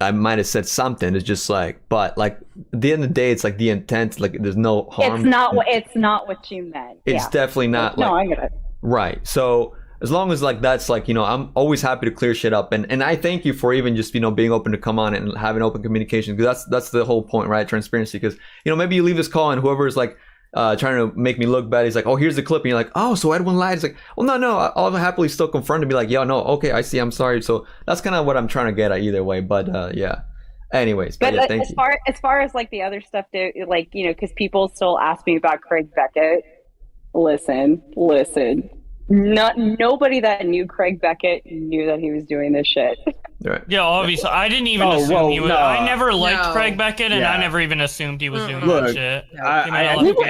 I might have said something. It's just like, but like at the end of the day, it's like the intent. Like there's no harm. It's not what you meant. It's definitely not. No, like, I get it. Right. So as long as like that's like, you know, I'm always happy to clear shit up, and I thank you for even just, you know, being open to come on and having open communication, because that's the whole point, right? Transparency. Because, you know, maybe you leave this call and whoever is like trying to make me look bad, he's like, oh, here's the clip, and you're like, oh, so Edwin lied. It's like, well, no, I'll happily still confront and be like, yo, no, okay, I see, I'm sorry. So that's kind of what I'm trying to get at either way. But yeah. Anyways, but yeah, as far as like the other stuff, like, you know, because people still ask me about Craig Beckett. Listen. Nobody that knew Craig Beckett knew that he was doing this shit. Right. Yeah, obviously. I didn't even assume he was. No, I never liked Craig Beckett, and I never even assumed he was doing that shit.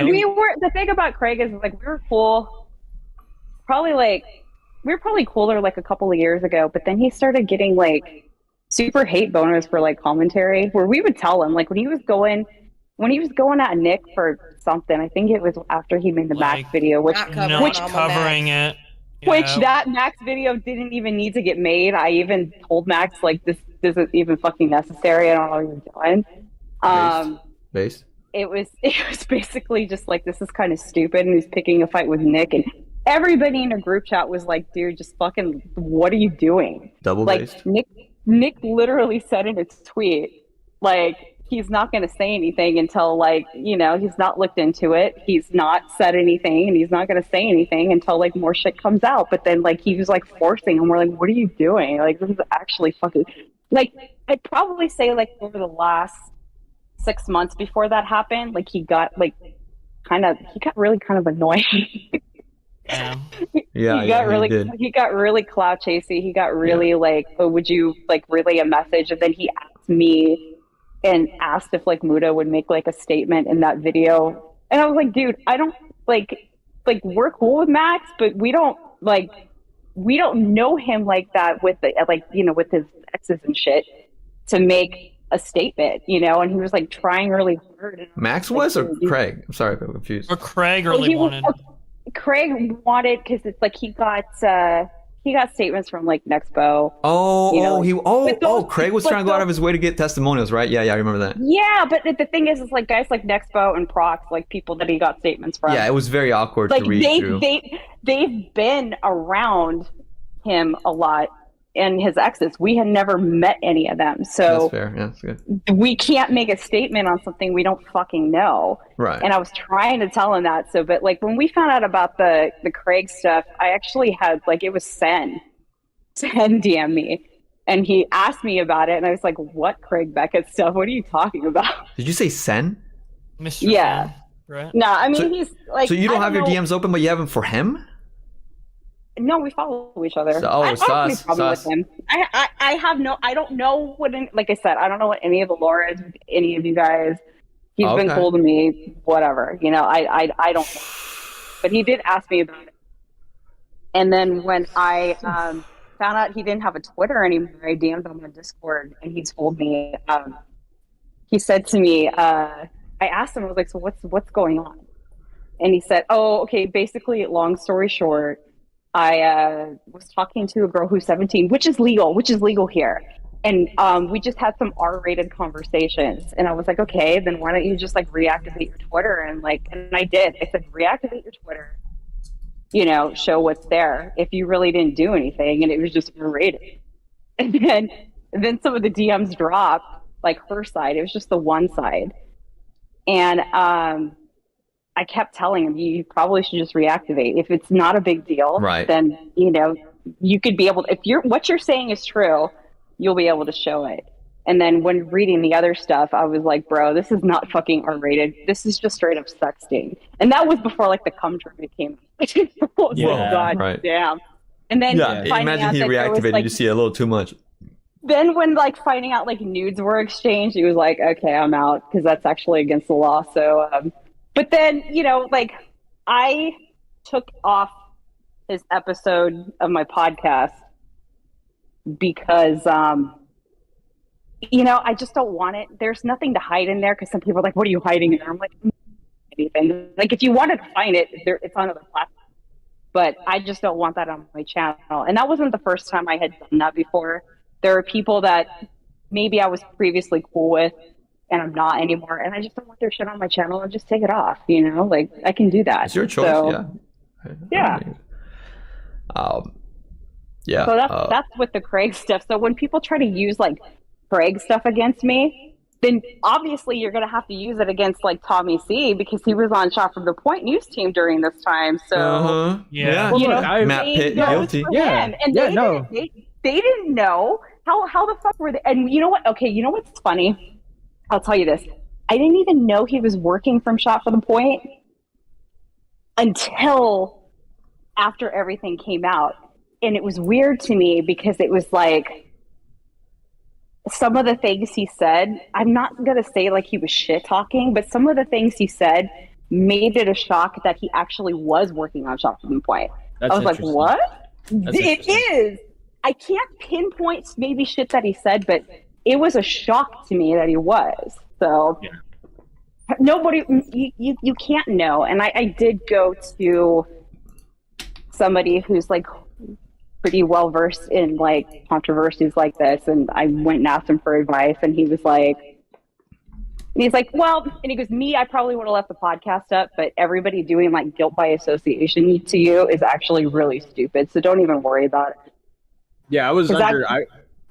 We were, the thing about Craig is like we were cool. We were probably cooler like a couple of years ago, but then he started getting like super hate boners for like commentary, where we would tell him like when he was going at Nick for something. I think it was after he made the Max video, which covering it. Which that Max video didn't even need to get made. I even told Max like this isn't even fucking necessary. I don't know what you're doing. Based. It was basically just like, this is kind of stupid, and he's picking a fight with Nick, and everybody in a group chat was like, dude, just fucking, what are you doing? Double based. Like Nick literally said in his tweet, like, he's not going to say anything until, like, you know, he's not looked into it. He's not said anything, and he's not going to say anything until, like, more shit comes out. But then, like, he was, like, forcing, and we're like, what are you doing? Like, this is actually fucking... Like, I'd probably say, like, over the last 6 months before that happened, like, he got really kind of annoying. He got really clout chasey. He got really like, oh, would you like relay a message? And then he asked me and asked if like Muta would make like a statement in that video. And I was like, dude, I don't like we're cool with Max, but we don't know him like that with the, like, you know, with his exes and shit to make a statement, you know. And he was like trying really hard. Max was, or Craig? I'm sorry if I'm confused. Or Craig really wanted. Craig wanted, because it's like he got statements from like Nexpo. Craig was trying to go out of his way to get testimonials, right? Yeah, I remember that. Yeah, but the thing is like guys like Nexpo and Prox, like people that he got statements from. Yeah, it was very awkward to read through. They've been around him a lot and his exes. We had never met any of them, so that's fair. Yeah, that's good. We can't make a statement on something we don't fucking know. Right. And I was trying to tell him that. So, but like when we found out about the Craig stuff, I actually had like, it was Sen DM me, and he asked me about it, and I was like, "What Craig Beckett stuff? What are you talking about?" Did you say Sen? Mr. Yeah. Sen, right? No, I mean he's like. So you don't have your DMs open, but you have them for him? No, we follow each other. So, I don't have any problem with him. I don't know what, like I said, I don't know what any of the lore is with any of you guys. He's been cool to me, whatever. You know, I don't know. But he did ask me about it. And then when I found out he didn't have a Twitter anymore, I DM'd him on Discord, and he told me, he said to me, I asked him, I was like, so what's going on? And he said, oh, okay, basically, long story short, I was talking to a girl who's 17, which is legal here. And we just had some R-rated conversations. And I was like, okay, then why don't you just like reactivate your Twitter? And I did. I said, reactivate your Twitter, you know, show what's there if you really didn't do anything. And it was just R-rated. And then some of the DMs dropped, like her side. It was just the one side. And I kept telling him, you probably should just reactivate. If it's not a big deal, right, then, you know, you could be able to, if what you're saying is true, you'll be able to show it. And then when reading the other stuff, I was like, bro, this is not fucking R-rated. This is just straight up sexting. And that was before like the cum tournament came out. God right. Damn. And then imagine he reactivated, like, you see a little too much. Then when like finding out like nudes were exchanged, he was like, okay, I'm out, because that's actually against the law. So, but then, you know, like I took off his episode of my podcast because, you know, I just don't want it. There's nothing to hide in there, because some people are like, what are you hiding in there? I'm like, anything. Like, if you wanted to find it, it's on other platforms. But I just don't want that on my channel. And that wasn't the first time I had done that before. There are people that maybe I was previously cool with, and I'm not anymore, and I just don't want their shit on my channel and just take it off, you know? Like, I can do that. It's your choice, so, yeah. Yeah. So that's with the Craig stuff. So when people try to use like Craig stuff against me, then obviously you're gonna have to use it against like Tommy C, because he was on Shot from the Point news team during this time. So yeah, you know, Matt Pitt guilty. Yeah, and they didn't know how the fuck were they. And you know what? Okay, you know what's funny? I'll tell you this. I didn't even know he was working from Shot from the Point until after everything came out. And it was weird to me because it was like some of the things he said, I'm not going to say like he was shit talking, but some of the things he said made it a shock that he actually was working on Shot from the Point. I was like, what? It is. I can't pinpoint maybe shit that he said, but it was a shock to me that he was. So nobody, you can't know. And I did go to somebody who's like pretty well versed in like controversies like this, and I went and asked him for advice, and he's like, well, and he goes, I probably would have left the podcast up, but everybody doing like guilt by association to you is actually really stupid, so don't even worry about it. Yeah,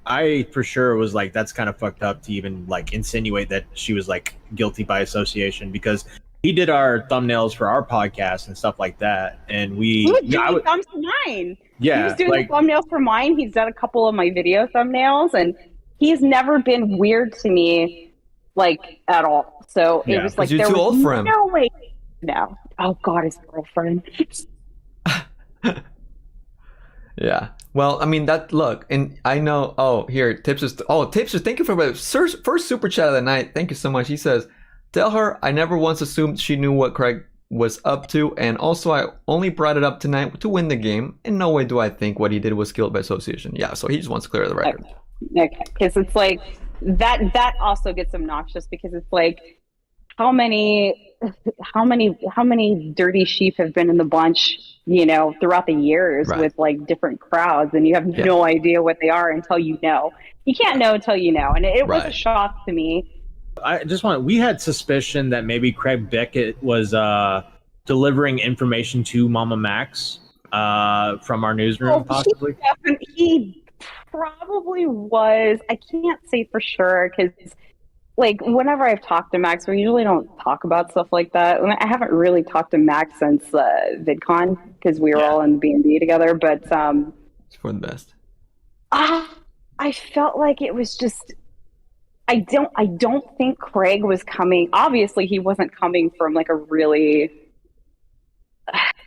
I for sure was like, that's kind of fucked up to even like insinuate that she was like guilty by association, because he did our thumbnails for our podcast and stuff like that, and he was doing thumbs for mine. Yeah, he was doing the thumbnails for mine. He's done a couple of my video thumbnails, and he's never been weird to me, like at all. So it was like there was no way. No, oh God, his girlfriend. Yeah. Well, I mean look, and I know. Oh, here, Tipster. Thank you for the first super chat of the night. Thank you so much. He says, "Tell her I never once assumed she knew what Craig was up to, and also I only brought it up tonight to win the game. In no way do I think what he did was guilt by association." Yeah, so he just wants to clear the record. Okay, because it's like that also gets obnoxious, because it's like how many dirty sheep have been in the bunch, you know, throughout the years with like different crowds, and you have no idea what they are until you know. You can't know until you know, and it was a shock to me. We had suspicion that maybe Craig Beckett was delivering information to Mama Max from our newsroom, possibly. He probably was. I can't say for sure, because like whenever I've talked to Max, we usually don't talk about stuff like that. I haven't really talked to Max since VidCon, because we were all in the B&B together, but it's for the best. I felt like it was just, I don't think Craig was coming. Obviously, he wasn't coming from like a really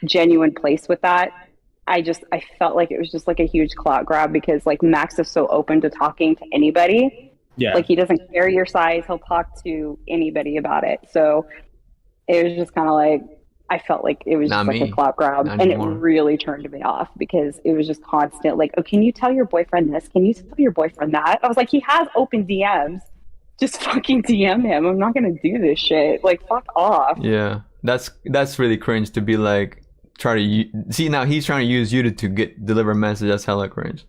genuine place with that. I felt like it was just like a huge clout grab, because like Max is so open to talking to anybody. Yeah. Like he doesn't care your size. He'll talk to anybody about it. So it was just kind of like, I felt like it was just like a clout grab. And it really turned me off, because it was just constant. Like, oh, can you tell your boyfriend this? Can you tell your boyfriend that? I was like, he has open DMs. Just fucking DM him. I'm not going to do this shit. Like, fuck off. Yeah. That's really cringe to be like, see, now he's trying to use you to deliver a message. That's hella cringe.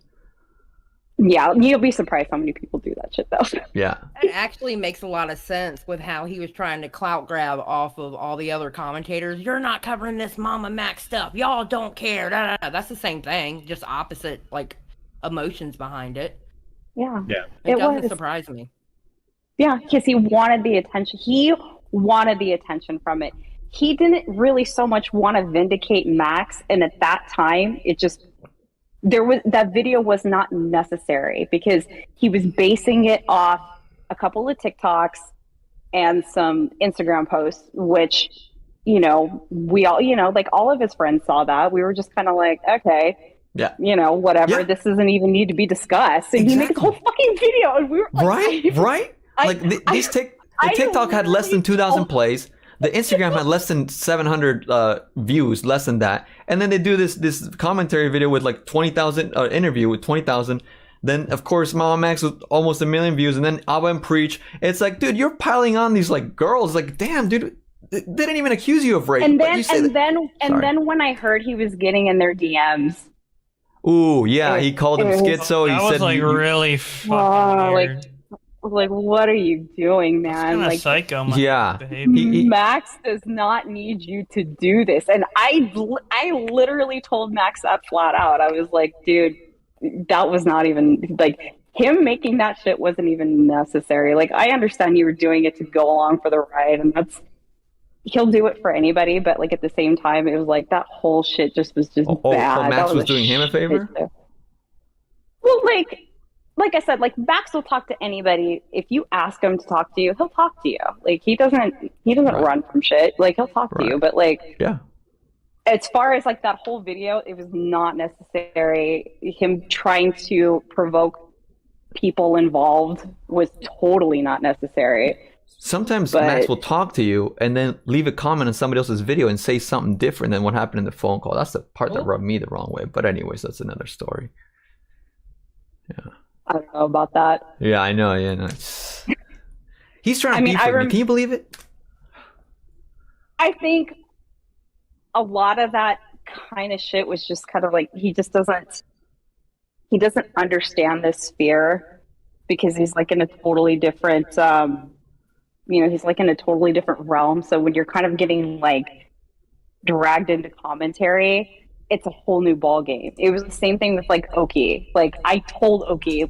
Yeah, you'll be surprised how many people do that shit though. Yeah. It actually makes a lot of sense with how he was trying to clout grab off of all the other commentators. You're not covering this Mama Max stuff. Y'all don't care. Da, da, da. That's the same thing, just opposite like emotions behind it. Yeah. Yeah. It doesn't surprise me. Yeah, because he wanted the attention. He wanted the attention from it. He didn't really so much want to vindicate Max, and at that time, that video was not necessary, because he was basing it off a couple of TikToks and some Instagram posts, which, you know, we all, you know, like all of his friends saw that. We were just kind of like, okay, you know, whatever. Yeah. This doesn't even need to be discussed. And he made a whole fucking video, and we were like, right. The TikTok had less than 2,000 plays. The Instagram had less than 700 views, less than that. And then they do this commentary video with like 20,000, interview with 20,000. Then, of course, Mama Max with almost 1 million views. And then Abba and Preach. It's like, dude, you're piling on these like girls. Like, damn, dude, they didn't even accuse you of rape. And then when I heard he was getting in their DMs. Ooh, yeah, he called him schizo. That was like really fucking weird. what are you doing, man? Like, psycho. Yeah. Max does not need you to do this. And I literally told Max that flat out. I was like, dude, that was not even like him making that shit wasn't even necessary. Like, I understand you were doing it to go along for the ride, and he'll do it for anybody, but like at the same time, it was like that whole shit was just bad. So Max was doing him a favor? Well, like I said, like Max will talk to anybody. If you ask him to talk to you, he'll talk to you. Like he doesn't run from shit. Like he'll talk to you, but like as far as like that whole video, it was not necessary. Him trying to provoke people involved was totally not necessary. Sometimes Max will talk to you and then leave a comment on somebody else's video and say something different than what happened in the phone call. That's the part that rubbed me the wrong way. But anyways, that's another story. Yeah. I don't know about that. Yeah, I know. Yeah, no. He's trying to beef with me. Can you believe it? I think a lot of that kind of shit was just kind of like he doesn't understand this fear because he's like in a totally different he's like in a totally different realm. So when you're kind of getting like dragged into commentary, it's a whole new ball game. It was the same thing with like Oki. Like I told Oki, I'm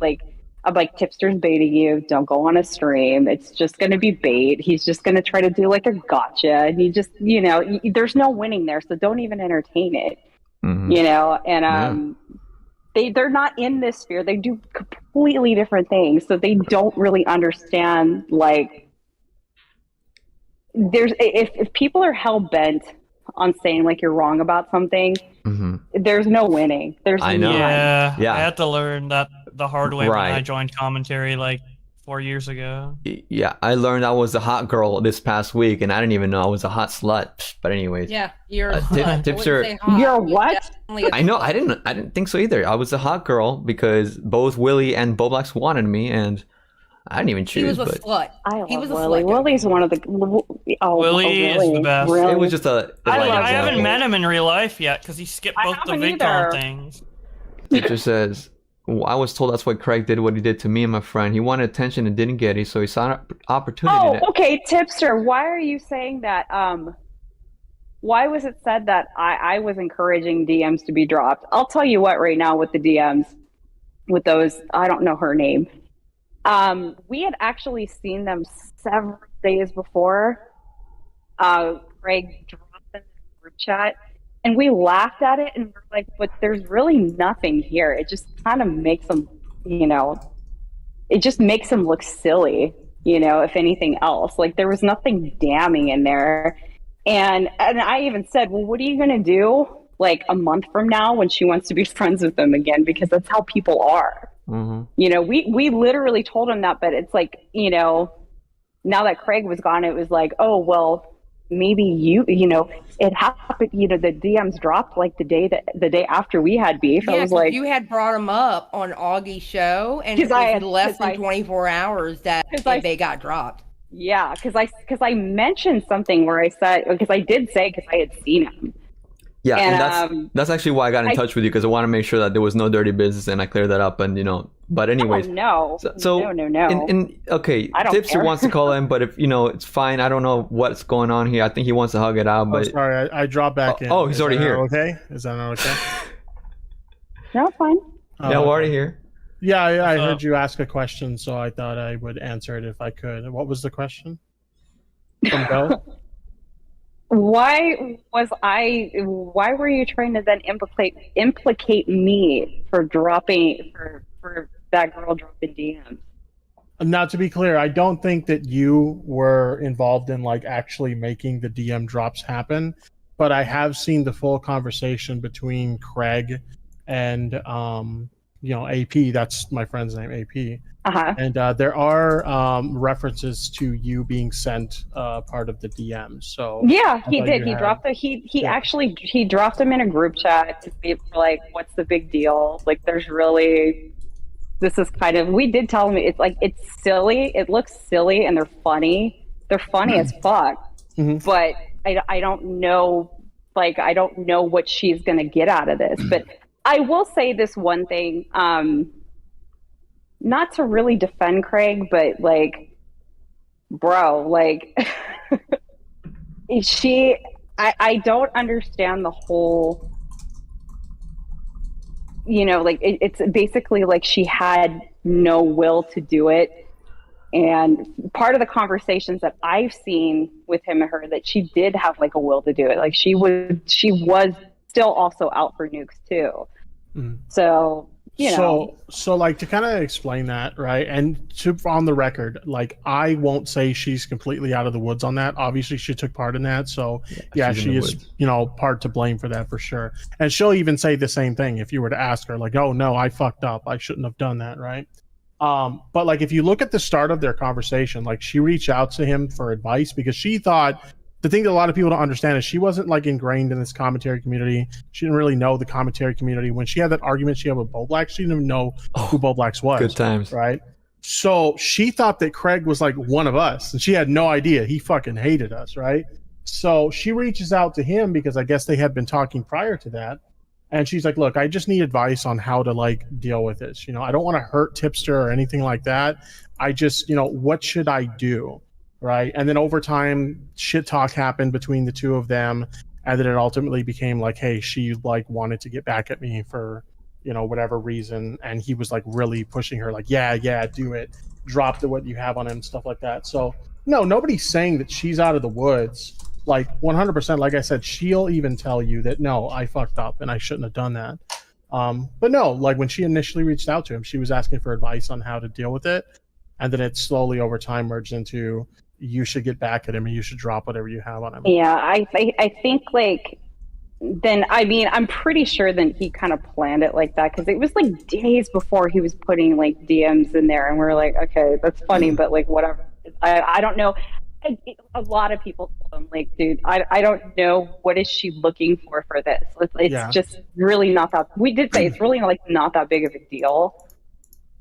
like, Tipster's baiting you. Don't go on a stream. It's just going to be bait. He's just going to try to do like a gotcha. And you just, there's no winning there. So don't even entertain it, and, they're not in this sphere. They do completely different things. So they don't really understand, like, if people are hell bent on saying like you're wrong about something, there's no winning. I know. Yeah. I had to learn that the hard way when I joined commentary like 4 years ago. Yeah, I learned I was a hot girl this past week, and I didn't even know I was a hot slut. But anyways, yeah, you're Tipster. You're what? I know. I didn't think so either. I was a hot girl because both Willie and Boblax wanted me, and I didn't even choose. He was a slut. He was a slut. Willie's one of the. Willie is the best. Really? It was just I haven't met him in real life yet because he skipped both the VidCon things. Tipster says, I was told that's why Craig did what he did to me and my friend. He wanted attention and didn't get it, so he saw an opportunity. Oh, okay, Tipster. Why are you saying that? Why was it said that I was encouraging DMs to be dropped? I'll tell you what. Right now, with the DMs, with those, I don't know her name. We had actually seen them several days before. Craig dropped them in the group chat, and we laughed at it, and we're like, but there's really nothing here. It just kind of makes them, it just makes them look silly, if anything else. Like, there was nothing damning in there. And I even said, well, what are you going to do, like, a month from now when she wants to be friends with them again? Because that's how people are. We literally told him that, but it's like, now that Craig was gone, it was like, oh, well, maybe it happened, the DMs dropped like the day after we had beef. Yeah, I was like, you had brought them up on Augie's show, and it was less than 24 hours that they got dropped. Yeah, because I mentioned something where I said, because I had seen him. Yeah, and that's actually why I got in touch with you, because I want to make sure that there was no dirty business, and I cleared that up. And but anyways, no. Okay, Tipster wants to call in, but if it's fine. I don't know what's going on here. I think he wants to hug it out. But sorry, I dropped back in. Oh, he's already here. Okay, is that not okay? No, fine. Yeah, we're already here. Yeah, I heard you ask a question, so I thought I would answer it if I could. What was the question? From Doe? Why were you trying to then implicate me for that girl dropping DMs? Now, to be clear, I don't think that you were involved in like actually making the DM drops happen, but I have seen the full conversation between Craig and AP. That's my friend's name, AP. And there are references to you being sent part of the DM. So yeah, he did. He dropped he dropped them in a group chat to be like, what's the big deal? Like, this is kind of, we did tell him it's silly. It looks silly, and they're funny. They're funny as fuck. But I don't know. Like, I don't know what she's gonna get out of this. But I will say this one thing. not to really defend Craig, but like, bro, like I don't understand the whole, you know, like it's basically like she had no will to do it. And part of the conversations that I've seen with him and her, that she did have like a will to do it. Like she was still also out for nukes too. Mm-hmm. So, you know. So like to kind of explain that, right? And to, on the record, like I won't say she's completely out of the woods on that. Obviously she took part in that. So yeah, she is, you know, part to blame for that for sure. And she'll even say the same thing if you were to ask her, like, oh no, I fucked up. I shouldn't have done that, right? But like if you look at the start of their conversation, like she reached out to him for advice because she thought, the thing that a lot of people don't understand is she wasn't like ingrained in this commentary community. She didn't really know the commentary community. When she had that argument she had with Boblax, she didn't even know who Boblax was. Good times. Right? So she thought that Craig was like one of us, and she had no idea. He fucking hated us, right? So she reaches out to him because I guess they had been talking prior to that. And she's like, look, I just need advice on how to like deal with this. You know, I don't want to hurt Tipster or anything like that. I just, you know, what should I do? Right. And then over time, shit talk happened between the two of them. And then it ultimately became like, hey, she like wanted to get back at me for, you know, whatever reason. And he was like really pushing her like, yeah, do it. Drop what you have on him, stuff like that. So no, nobody's saying that she's out of the woods. Like 100%, like I said, she'll even tell you that, no, I fucked up and I shouldn't have done that. But no, like when she initially reached out to him, she was asking for advice on how to deal with it. And then it slowly over time merged into, you should get back at him and you should drop whatever you have on him. Yeah, I think like, then, I mean, I'm pretty sure that he kind of planned it like that because it was like days before he was putting like DMs in there and we're like, okay, that's funny, but like whatever. I don't know. A lot of people told him, like, dude, I don't know, what is she looking for this? It's just really not that. We did say it's really like not that big of a deal.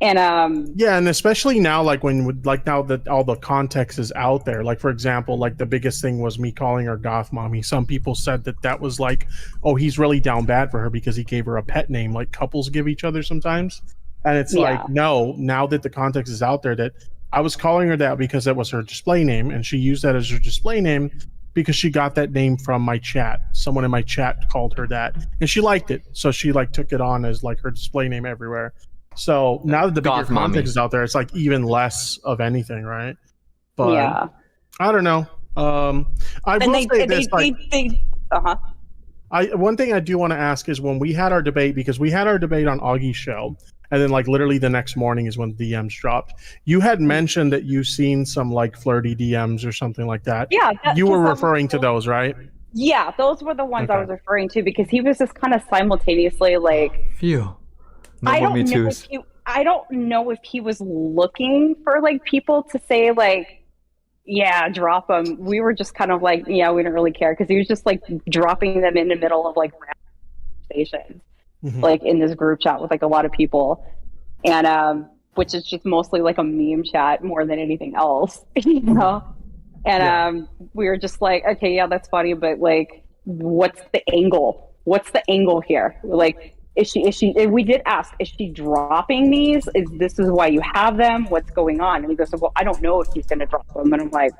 And yeah, and especially now, like when like now that all the context is out there, like for example, like the biggest thing was me calling her goth mommy. Some people said that was like, oh, he's really down bad for her because he gave her a pet name like couples give each other sometimes. And it's like, no, now that the context is out there, that I was calling her that because it was her display name, and she used that as her display name because she got that name from my chat. Someone in my chat called her that, and she liked it, so she like took it on as like her display name everywhere. So now that the bigger context is out there, it's like even less of anything, right? But yeah, I don't know. I will say this. One thing I do want to ask is when we had our debate, because we had our debate on Augie's show. And then like literally the next morning is when the DMs dropped. You had mentioned that you've seen some like flirty DMs or something like that. Yeah. You were referring to those, right? Yeah, those were the ones I was referring to because he was just kind of simultaneously like, phew. I don't know if he was looking for like people to say like, yeah, drop them. We were just kind of like, yeah, we didn't really care because he was just like dropping them in the middle of like conversations. Mm-hmm. Like in this group chat with like a lot of people, and which is just mostly like a meme chat more than anything else, you know. And we were just like, okay, yeah, that's funny, but like, what's the angle? What's the angle here? Like, is she? We did ask, is she dropping these? This is why you have them? What's going on? And he goes, well, I don't know if he's gonna drop them. And I'm like,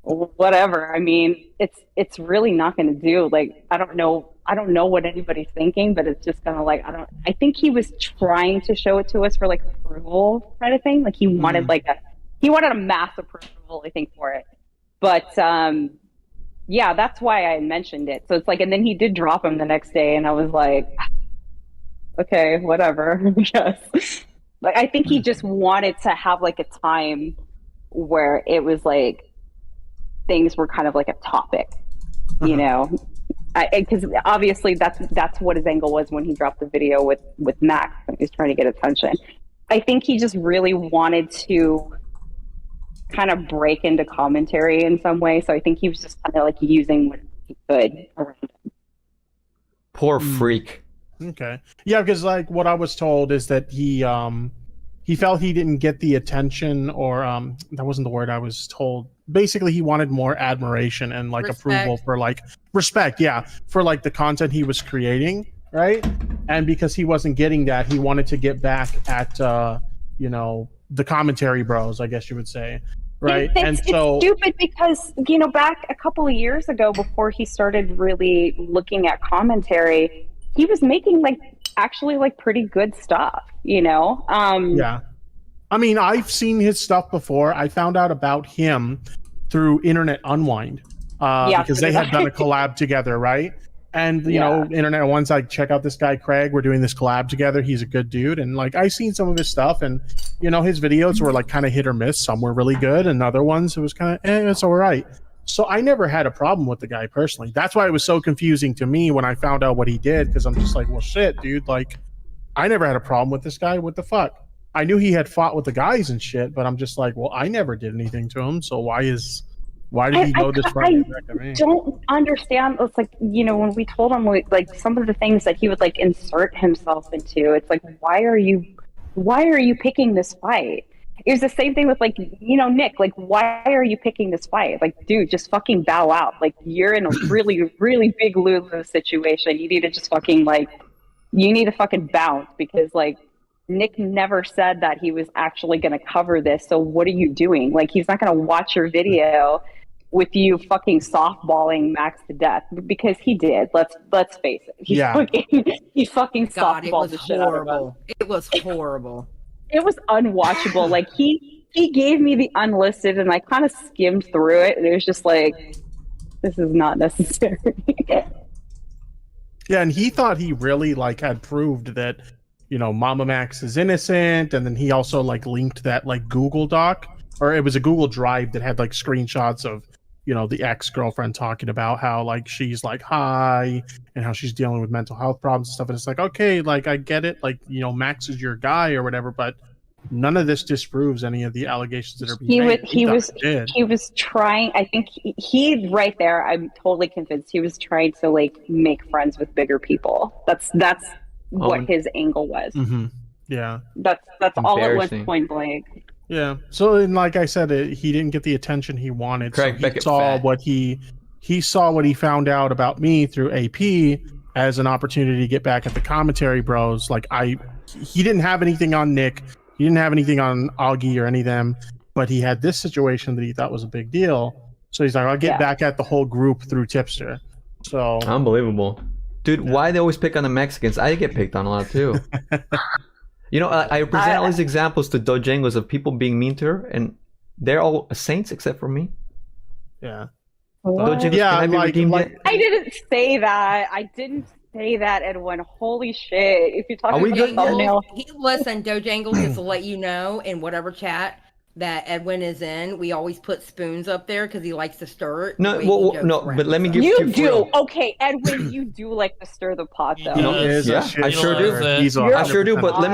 whatever. I mean, it's really not gonna do. Like, I don't know what anybody's thinking, but it's just kind of like, I think he was trying to show it to us for like approval kind of thing. Like he wanted he wanted a mass approval, I think, for it. But yeah, that's why I mentioned it. So it's like, and then he did drop him the next day and I was like, okay, whatever, I guess. Like, I think he just wanted to have like a time where it was like, things were kind of like a topic, you know? Because obviously that's what his angle was when he dropped the video with Max and he was trying to get attention. I think he just really wanted to kind of break into commentary in some way. So I think he was just kind of like using what he could around him. Poor freak. Okay. Yeah, because like what I was told is that he felt he didn't get the attention, or that wasn't the word I was told. Basically, he wanted more admiration and like approval for like respect, for like the content he was creating, right? And because he wasn't getting that, he wanted to get back at you know, the commentary bros, I guess you would say. Right. It's stupid because, you know, back a couple of years ago before he started really looking at commentary, he was making like actually like pretty good stuff, you know? Yeah. I mean, I've seen his stuff before. I found out about him through Internet Unwind because they had done a collab together, right? And, you know, Internet Unwind's like, check out this guy, Craig. We're doing this collab together. He's a good dude. And, like, I seen some of his stuff. And, you know, his videos were, like, kind of hit or miss. Some were really good. And other ones, it was kind of, it's all right. So I never had a problem with the guy personally. That's why it was so confusing to me when I found out what he did. Because I'm just like, well, shit, dude. Like, I never had a problem with this guy. What the fuck? I knew he had fought with the guys and shit. But I'm just like, well, I never did anything to him. So why did he go this far? I don't understand. It's like, you know, when we told him like some of the things that he would like insert himself into, it's like, why are you picking this fight? It was the same thing with like, you know, Nick, like, why are you picking this fight? Like, dude, just fucking bow out. Like, you're in a really, really big lose situation. You need to just fucking you need to fucking bounce because like, Nick never said that he was actually going to cover this. So what are you doing? Like, he's not going to watch your video with you fucking softballing Max to death because he did. Let's face it. He fucking softballed the shit out of him. It was horrible. It was unwatchable. Like he gave me the unlisted and I kind of skimmed through it and it was just like, this is not necessary. Yeah, and he thought he really like had proved that, you know, Mama Max is innocent, and then he also like linked that like Google Doc, or it was a Google Drive that had like screenshots of, you know, the ex-girlfriend talking about how like she's like high and how she's dealing with mental health problems and stuff. And it's like, okay, like I get it, like, you know, Max is your guy or whatever, but none of this disproves any of the allegations that are being made. He was trying. I think he right there. I'm totally convinced he was trying to like make friends with bigger people. That's what his angle was. Mm-hmm. Yeah, that's all it was, point blank. Yeah. So, and like I said, he didn't get the attention he wanted. Craig, so Beckett saw what he saw what he found out about me through AP as an opportunity to get back at the commentary bros. Like he didn't have anything on Nick, he didn't have anything on Augie or any of them, but he had this situation that he thought was a big deal. So he's like, I'll get back at the whole group through Tipster. So unbelievable. Dude, why they always pick on the Mexicans? I get picked on a lot too. You know, I present all these examples to DoeJenggles of people being mean to her, and they're all saints except for me. Yeah. Yeah, I didn't say that. I didn't say that, Edwin. Holy shit! If you're talking about thumbnail, listen, DoeJenggles, just to let you know, in whatever chat that Edwin is in, we always put spoons up there because he likes to stir it. No, but let me give you do. Okay, Edwin, you do like to stir the pot, though. I sure do. I sure do. But let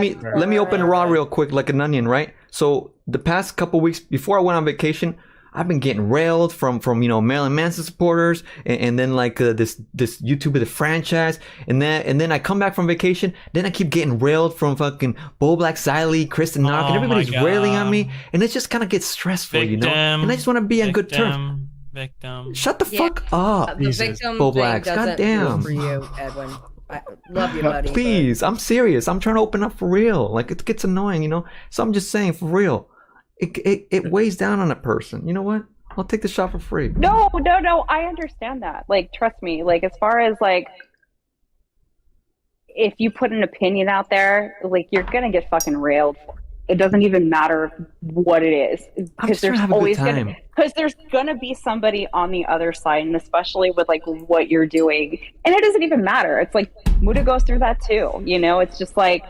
me open the raw real quick, like an onion, right? So the past couple weeks before I went on vacation, I've been getting railed from you know, Marilyn Manson supporters, and then like this YouTuber, the franchise, and then I come back from vacation, then I keep getting railed from fucking Bo Black, Xylee, Kristen Knock, and everybody's railing on me, and it just kind of gets stressful, you know. And I just want to be on good terms. Shut the fuck up, the victim Bo Blacks. Goddamn. For you, Edwin. I love you, buddy. Please, I'm serious. I'm trying to open up for real. Like, it gets annoying, you know. So I'm just saying, for real. It weighs down on a person. You know what? I'll take the shot for free. No. I understand that. Like, trust me. Like, as far as like, if you put an opinion out there, like, you're gonna get fucking railed for it. It doesn't even matter what it is, because there's always gonna be somebody on the other side, and especially with like what you're doing. And it doesn't even matter. It's like Muta goes through that too. You know, it's just like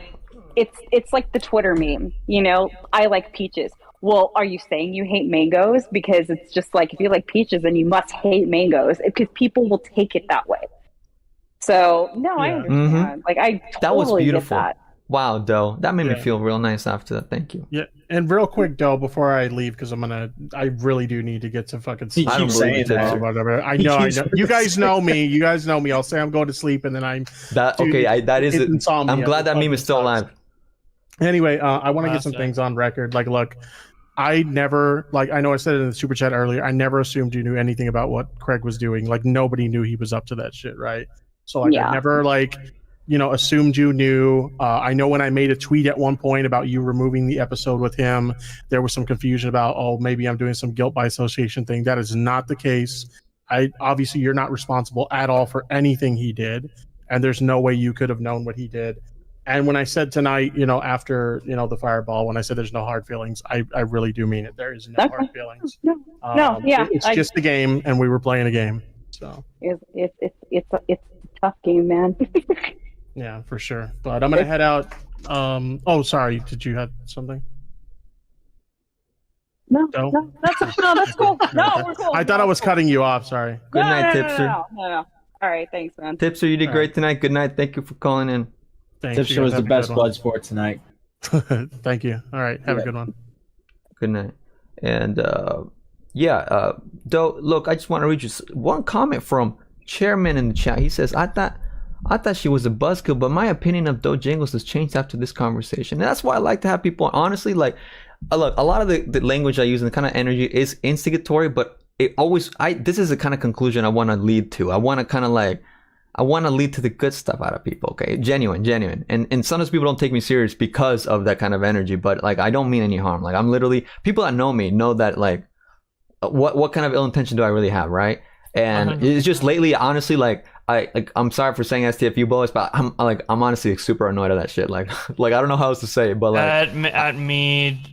it's like the Twitter meme. You know, I like peaches. Well, are you saying you hate mangoes? Because it's just like, if you like peaches, then you must hate mangoes, because people will take it that way. So, no, I understand. Mm-hmm. Like, I totally that was beautiful. Get that. Wow, Doe. That made me feel real nice after that. Thank you. Yeah, and real quick, Doe, before I leave, because I really do need to get to fucking sleep. I don't believe that. Whatever. I know. You guys know me. I'll say I'm going to sleep, and then I'm... that is it. I'm glad that meme is still alive. Anyway, I want to get some things on record. Like, look... I never, like, I know I said it in the super chat earlier, I never assumed you knew anything about what Craig was doing. Like, nobody knew he was up to that shit, right? So, like, I never, like, assumed you knew. I know when I made a tweet at one point about you removing the episode with him, there was some confusion about, oh, maybe I'm doing some guilt by association thing. That is not the case. Obviously, you're not responsible at all for anything he did, and there's no way you could have known what he did. And when I said tonight, after, the fireball, when I said there's no hard feelings, I really do mean it. There is no hard feelings. It's just a game, and we were playing a game. So it's a tough game, man. Yeah, for sure. But I'm gonna head out. Sorry. Did you have something? No, that's cool. No, we're cool. I thought I was cutting you off. Sorry. Good night, Tipster. No. All right, thanks, man. Tipster, you did great tonight. Good night. Thank you for calling in. Tipster was the best blood sport tonight. Thank you. All right, have a good one. Good night. And Doe, look, I just want to read you one comment from Chairman in the chat. He says, I thought she was a buzzkill, but my opinion of DoeJenggles has changed after this conversation. And that's why I like to have people, honestly, like, look, a lot of the language I use and the kind of energy is instigatory, but this is the kind of conclusion I want to lead to. I want to lead to the good stuff out of people, okay? Genuine. And sometimes people don't take me serious because of that kind of energy, but like, I don't mean any harm. Like, I'm literally, people that know me know that, like, what kind of ill intention do I really have, right? And it's just lately, honestly, like, I'm sorry for saying STFU boys, but I'm honestly like, super annoyed at that shit. Like I don't know how else to say it, but like at me.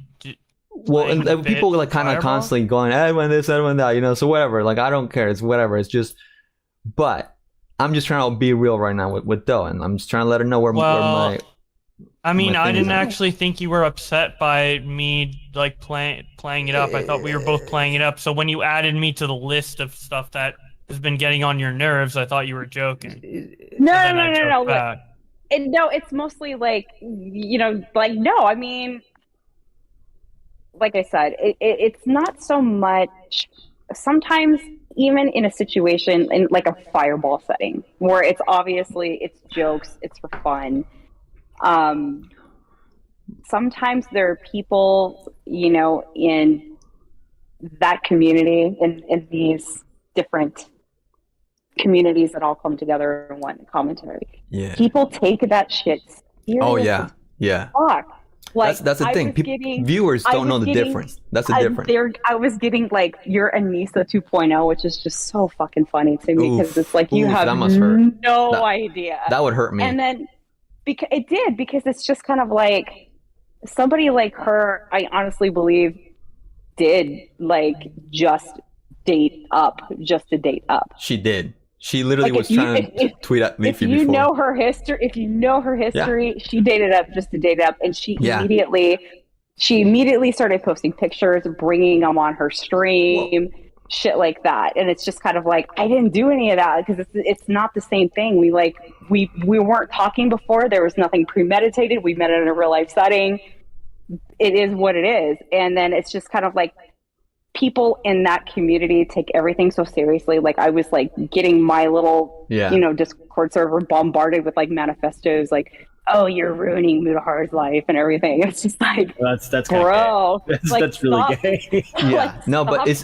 Well, and people like kind of constantly going, Edwin this, Edwin that, so whatever. Like, I don't care. It's whatever. It's just, but I'm just trying to be real right now with Doe, and I'm just trying to let her know where my. I mean, I didn't actually think you were upset by me like playing it up. I thought we were both playing it up. So when you added me to the list of stuff that has been getting on your nerves, I thought you were joking. No. No, it's mostly like, like, no, I mean, like I said, it's not so much. Sometimes even in a situation in like a fireball setting where it's jokes, it's for fun. Sometimes there are people, in that community, in these different communities that all come together in one commentary. Yeah. People take that shit seriously. Oh yeah. Fuck. Like, that's the thing. Viewers don't know the difference. That's the difference. I was getting like your Anissa 2.0, which is just so fucking funny to me because it's like you have no idea. That would hurt me. And then because it's just kind of like somebody like her, I honestly believe, did like just date up, just to date up. She did. She literally was trying to tweet at me before. If you know her history, she dated up just to date up, and she immediately started posting pictures, bringing them on her stream, shit like that. And it's just kind of like, I didn't do any of that because it's not the same thing. We weren't talking before. There was nothing premeditated. We met in a real life setting. It is what it is. And then it's just kind of like, people in that community take everything so seriously. Like I was like getting my little, Discord server bombarded with like manifestos, like, "Oh, you're ruining Mutahar's life" and everything. It's just like, that's bro, that's really gay. Yeah, no, but it's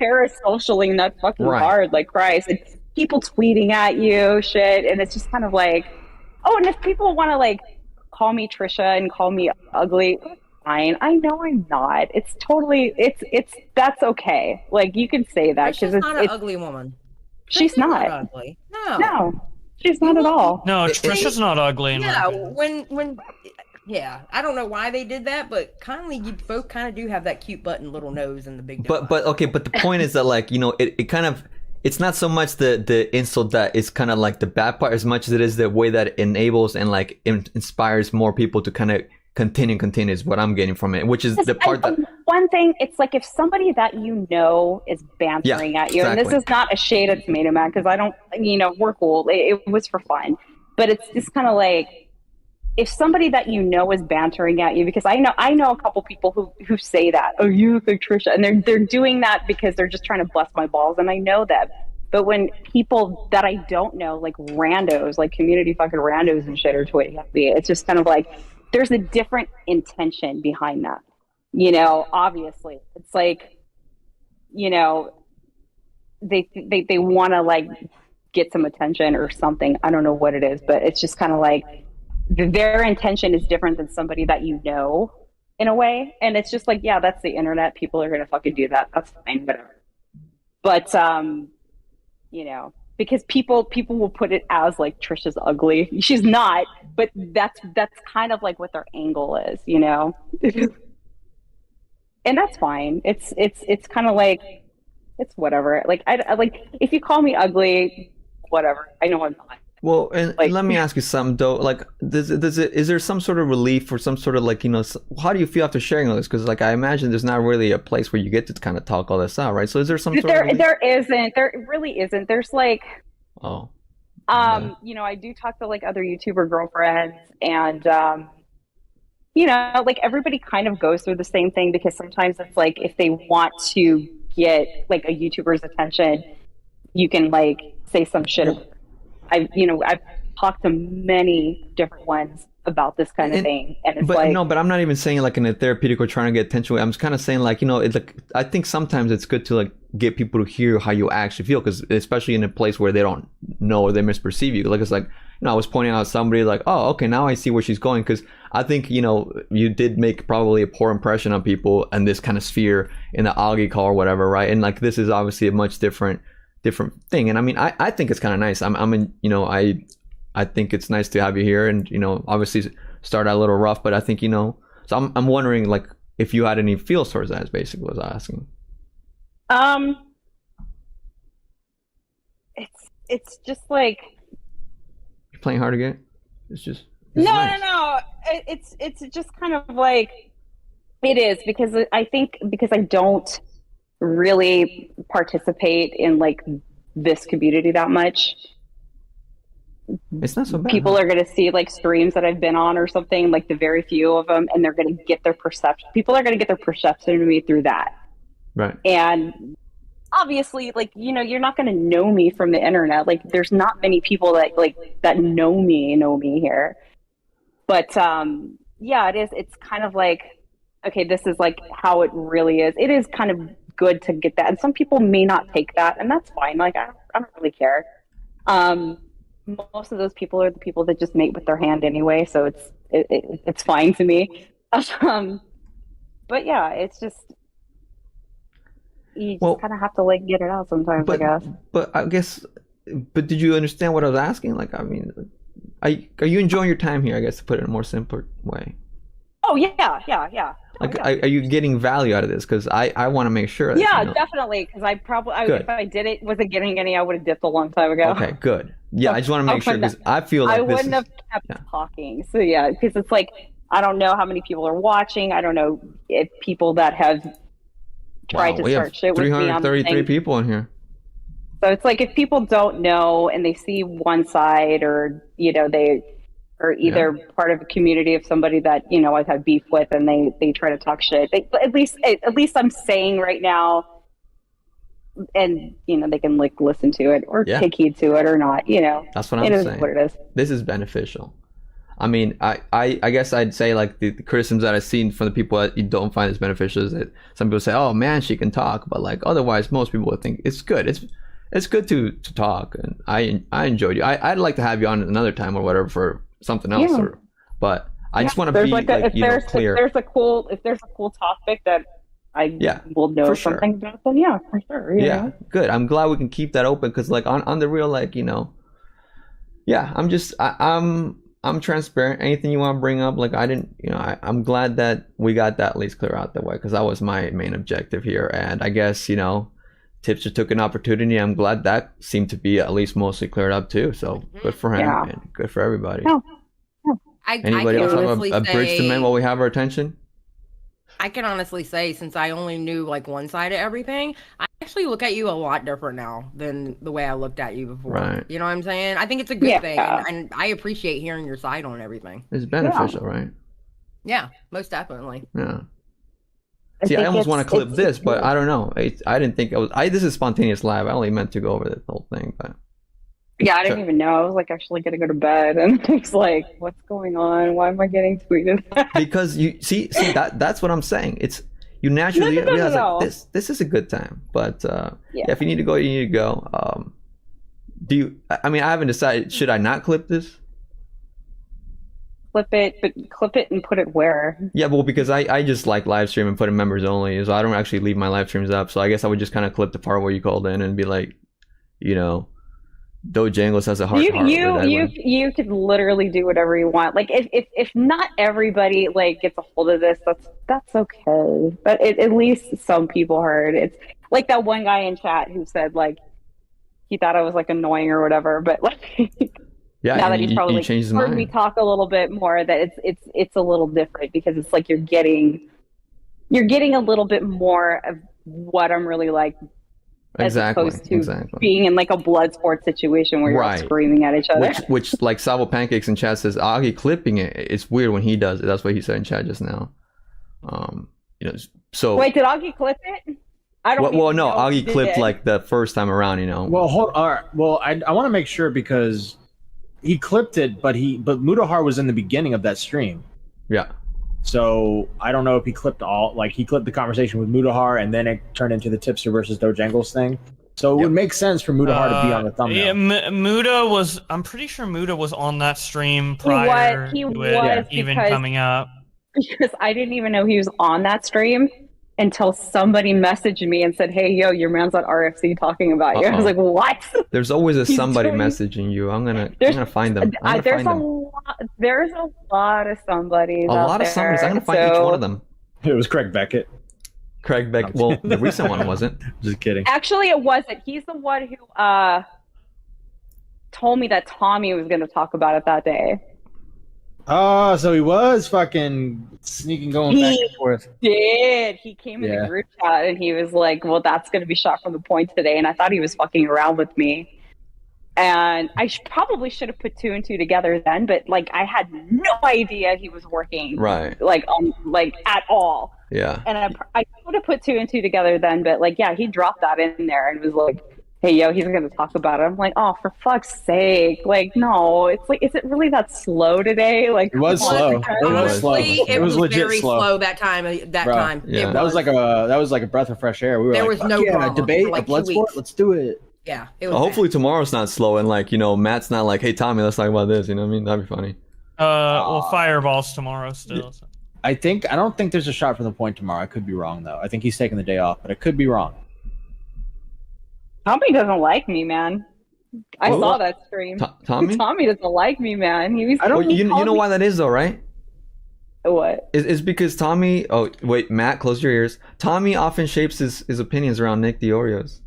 parasocialing that fucking hard, like Christ. And people tweeting at you, shit, and it's just kind of like, oh, and if people want to like call me Trisha and call me ugly, fine. I know I'm not. It's totally. It's that's okay. Like you can say that because it's not an ugly woman. She's not ugly. No, she's not at all. No, Trisha's not ugly. Yeah, I don't know why they did that, but kindly, you both kind of do have that cute button little nose and the big. But the point is that like it kind of. It's not so much the insult that is kind of like the bad part as much as it is the way that it enables and like inspires more people to kind of continue is what I'm getting from it, which is the part that one thing, it's like if somebody that is bantering at you, and this is not a shade at Tomato Man because I don't, we're cool. It was for fun, but it's just kind of like if somebody that is bantering at you, because I know a couple people who say that, oh, you look like Trisha, and they're doing that because they're just trying to bust my balls, and I know that. But when people that I don't know, like randos, like community fucking randos and shit, are tweeting at me, it's just kind of like there's a different intention behind that. Obviously, it's like, they want to like get some attention or something. I don't know what it is, but it's just kind of like their intention is different than somebody that you know in a way. And it's just like, yeah, that's the internet. People are going to fucking do that. That's fine, whatever. But, you know, because people will put it as like Trisha's ugly. She's not, but that's kind of like what their angle is, you know? And that's fine. It's kind of like, it's whatever. Like, I like, if you call me ugly, whatever. I know I'm not. Well, and like, let me ask you something, though. Like, is there some sort of relief or some sort of like, you know, how do you feel after sharing all this? Because like, I imagine there's not really a place where you get to kind of talk all this out, right? So is there some sort of relief? There really isn't. There's like, you know, I do talk to like other YouTuber girlfriends, and you know, like everybody kind of goes through the same thing, because sometimes it's like if they want to get like a YouTuber's attention, you can like say some shit. I've talked to many different ones about this kind of thing, and it's but I'm not even saying like in a therapeutic or trying to get attention. I'm just kind of saying like, you know, it's like, I think sometimes it's good to like get people to hear how you actually feel, because especially in a place where they don't know or they misperceive you. Like, it's like, you know, I was pointing out somebody like, oh, okay, now I see where she's going, because I think, you know, you did make probably a poor impression on people in this kind of sphere in the Augie call or whatever, right? And like, this is obviously a much different thing. And I mean, I think it's kind of nice. I think it's nice to have you here, and, you know, obviously start out a little rough, but I think, you know, so I'm wondering like if you had any feels towards that, is basically what I was asking. It's just like, you're playing hard again. It's just no. It's just kind of like, it is, because I think because I don't really participate in like this community that much. It's not so bad. People are going to see like streams that I've been on or something, like the very few of them, and they're going to get their perception. People are going to get their perception of me through that. Right. And obviously, like, you know, you're not going to know me from the internet. Like, there's not many people that know me here. But yeah, it is. It's kind of like, okay, this is like how it really is. It is kind of good to get that. And some people may not take that, and that's fine. Like, I don't really care. Most of those people are the people that just mate with their hand anyway, so it's fine to me. But yeah, it's just, you just kind of have to like get it out sometimes, I guess. But did you understand what I was asking? Like, I mean, are you enjoying your time here? I guess, to put it in a more simpler way. Oh yeah. Like, are you getting value out of this? Because I want to make sure. That, yeah, you know, definitely. Because if I wasn't getting any, I would have dipped a long time ago. Okay, good. Yeah, I just want to make sure, because I feel like I wouldn't have kept talking. So yeah, because it's like, I don't know how many people are watching. I don't know if people that have tried to start shit with me. 333 people in here. So it's like, if people don't know and they see one side, or, you know, they are either part of a community of somebody that, you know, I've had beef with, and they try to talk shit. At least I'm saying right now, and, you know, they can like listen to it or take heed to it or not, you know. That's what I'm saying. It is what it is. This is beneficial. I mean, I guess I'd say like the criticisms that I've seen from the people that you don't find this beneficial is that some people say, oh man, she can talk, but like otherwise most people would think it's good. It's good to talk, and I enjoyed you. I'd like to have you on another time or whatever for something else, but I just want to be clear. If there's a cool topic that I will know something about, then for sure. You know? Good. I'm glad we can keep that open, because like on the real, like, you know, I'm transparent. Anything you want to bring up, like, I didn't, you know, I'm glad that we got that at least clear out the way, because that was my main objective here. And I guess, you know, Tipster took an opportunity. I'm glad that seemed to be at least mostly cleared up too. So good for him and good for everybody. Anybody else have a bridge to mend while we have our attention? I can honestly say, since I only knew like one side of everything, I actually look at you a lot different now than the way I looked at you before. Right. You know what I'm saying? I think it's a good thing, and I appreciate hearing your side on everything. It's beneficial, right? Yeah, most definitely. Yeah. See, I almost want to clip this, but I don't know. I didn't think this is spontaneous live. I only meant to go over the whole thing, but. Yeah, I didn't even know. I was like actually gonna go to bed, and it's like, what's going on? Why am I getting tweeted? Because you see that's what I'm saying. It's you naturally realize like, this is a good time, but if you need to go, you need to go. Do you? I mean, I haven't decided. Should I not clip this? Clip it, but clip it and put it where? Yeah, well, because I just like live stream and put in members only, so I don't actually leave my live streams up. So I guess I would just kind of clip the part where you called in and be like, you know, DoeJenggles has a heart. You could literally do whatever you want. Like if not everybody like gets a hold of this, that's okay. But at least some people heard. It's like that one guy in chat who said like he thought I was like annoying or whatever, but like. Yeah, now that he's probably heard me talk a little bit more, that it's a little different because it's like you're getting a little bit more of what I'm really like, as opposed to being in like a blood sport situation where you're all screaming at each other. Which like Salvo Pancakes in chat says, Augie clipping it. It's weird when he does it. That's what he said in chat just now. You know, so wait, did Augie clip it? I don't. Well, no, Augie clipped like the first time around. You know. Well, all right. Well, I want to make sure because. He clipped it, but Mutahar was in the beginning of that stream. Yeah. So I don't know if he clipped he clipped the conversation with Mutahar and then it turned into the Tipster versus DoeJenggles thing. So it would make sense for Mutahar to be on the thumbnail. Yeah, I'm pretty sure Muta was on that stream prior to it even coming up. Because I didn't even know he was on that stream until somebody messaged me and said, "Hey, yo, your man's at RFC talking about you." I was like, "What?" There's always somebody messaging you. I'm gonna find them. There's a lot of somebodies. A lot of somebodies. I'm gonna find each one of them. It was Craig Beckett. Craig Beckett. Well, the recent one wasn't. Just kidding. Actually, it wasn't. He's the one who told me that Tommy was going to talk about it that day. Oh, so he was fucking sneaking, going back and forth. He came in the group chat and he was like, well, that's going to be shot from the point today. And I thought he was fucking around with me. And I probably should have put two and two together then, but like I had no idea he was working like at all. Yeah. And I would have put two and two together then, but like, yeah, he dropped that in there and was like, hey, yo, he's going to talk about it. I'm like, oh, for fuck's sake. Like, no, it's like, is it really that slow today? Like, it was slow. It was legit very slow that time. Yeah. That was like a breath of fresh air. We were there like, was no drama. Debate, like a blood sport, let's do it. Yeah. It was hopefully tomorrow's not slow and like, you know, Matt's not like, hey, Tommy, let's talk about this. You know what I mean? That'd be funny. Well, Fireball's tomorrow still. So. I don't think there's a shot from the point tomorrow. I could be wrong though. I think he's taking the day off, but I could be wrong. Tommy doesn't like me, man. I saw that stream. Tommy? Tommy doesn't like me, man. You know why that is though, right? What? It's because Tommy. Oh wait, Matt, close your ears. Tommy often shapes his opinions around Nick the Oreos.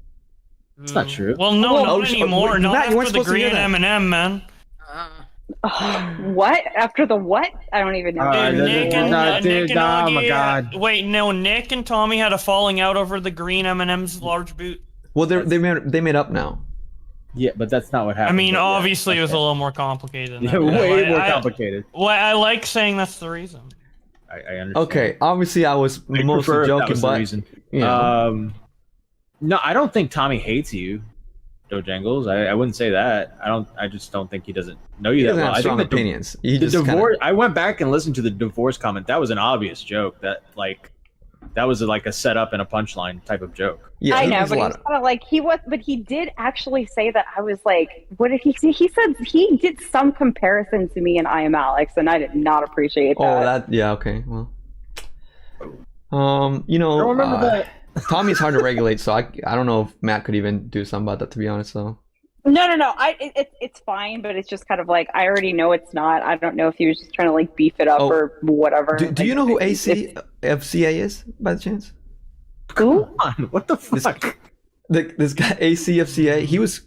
It's not true. Well, not anymore. Not after the green M&M, man. What? After the what? I don't even know. Nick and oh my god! Wait, no. Nick and Tommy had a falling out over the green M&M's large boot. Well, they made up now. Yeah, but that's not what happened. I mean, obviously, it was a little more complicated. Yeah, way more complicated. Well, I like saying that's the reason. I understand. Okay, obviously, I was mostly joking, but no, I don't think Tommy hates you, DoeJenggles. I wouldn't say that. I just don't think he doesn't know you that well. I think opinions. The divorce. I went back and listened to the divorce comment. That was an obvious joke. That was like a setup and a punchline type of joke. Yeah, I know, but he's kind of like but he did actually say that. I was like, what did he say? He said he did some comparison to me and I Am Alex, and I did not appreciate that. Okay, well, you know, I don't remember that. Tommy's hard to regulate, so I don't know if Matt could even do something about that, to be honest. So no, it's fine, but it's just kind of like I already know it's not. I don't know if he was just trying to like beef it up or whatever. Do you know who ACFCA is by the chance? Come on, what the fuck? This guy ACFCA, he was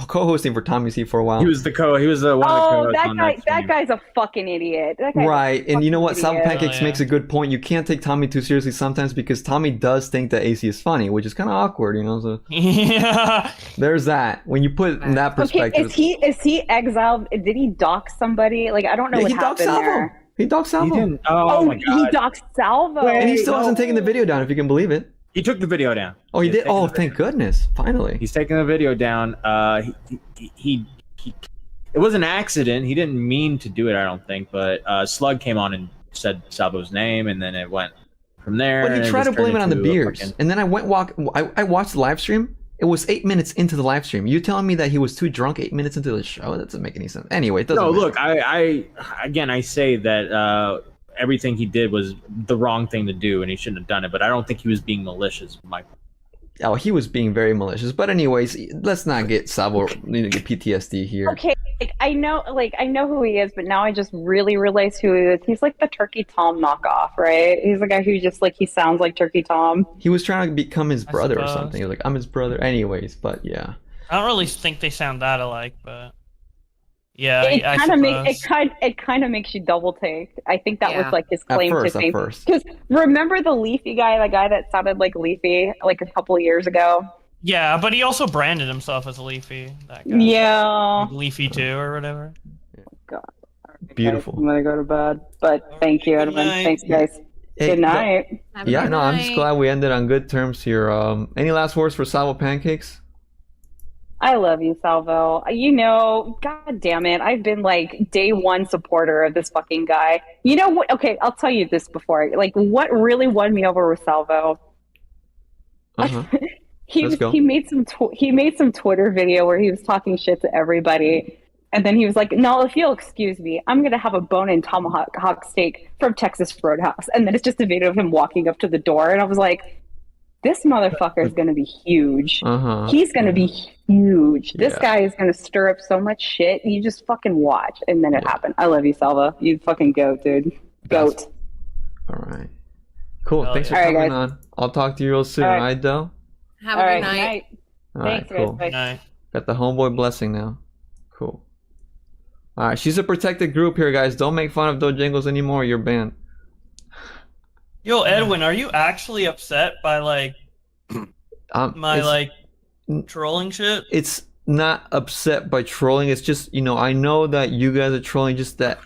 co-hosting for Tommy's Heat for a while. He was the one. Oh, that guy's a fucking idiot. Right, and you know what? Salvo Pancakes makes a good point. You can't take Tommy too seriously sometimes because Tommy does think that AC is funny, which is kind of awkward, you know. So yeah, there's that. When you put it in that perspective, is he exiled? Did he dox somebody? Like I don't know what happened there. He doxed Salvo. Oh my god. He doxed Salvo. And he still hasn't taken the video down, if you can believe it. He took the video down. Oh, he did? Oh, thank goodness. Finally. He's taking the video down. He it was an accident. He didn't mean to do it, I don't think, but Slug came on and said Salvo's name, and then it went from there. But he tried to blame it on the beers. And then I watched the live stream, It was 8 minutes into the live stream. You telling me that he was too drunk 8 minutes into the show? That doesn't make any sense. Anyway, it doesn't matter. Look, I say that everything he did was the wrong thing to do, and he shouldn't have done it. But I don't think he was being malicious. Oh, he was being very malicious. But anyways, let's not get Sabo get PTSD here. Okay, I know who he is, but now I just really realize who he is. He's like the Turkey Tom knockoff, right? He's the guy who just he sounds like Turkey Tom. He was trying to become his brother or something. He was like, I'm his brother. Anyways, but yeah. I don't really think they sound that alike, but yeah, it kind of makes you double take. I think that was his claim to fame. Because remember the Leafy guy, the guy that sounded like Leafy a couple of years ago. Yeah, but he also branded himself as Leafy. That guy. Yeah. Leafy 2 or whatever. Oh, God. Right, beautiful. Guys, I'm gonna go to bed. But thank you, Edwin. Thanks, guys. Hey, good night. I'm just glad we ended on good terms here. Any last words for Salvo Pancakes? I love you, Salvo. God damn it. I've been day one supporter of this fucking guy. You know what? Okay, I'll tell you this before. What really won me over with Salvo? Uh-huh. He made some Twitter video where he was talking shit to everybody, and then he was like, "No, if you'll excuse me, I'm gonna have a bone-in tomahawk steak from Texas Roadhouse," and then it's just a video of him walking up to the door, and I was like, "This motherfucker is gonna be huge. He's gonna be huge. This guy is gonna stir up so much shit. You just fucking watch." And then it happened. I love you, Salvo. You fucking goat, dude. Goat. All right. Cool. Thanks for coming on. I'll talk to you real soon. All right, Doe? Have a good night. All right, Thanks, cool. guys. Got the homeboy blessing now. Cool. All right, she's a protected group here, guys. Don't make fun of DoeJenggles anymore. You're banned. Yo, Edwin, are you actually upset by my trolling shit? It's not upset by trolling. It's just I know that you guys are trolling. Just that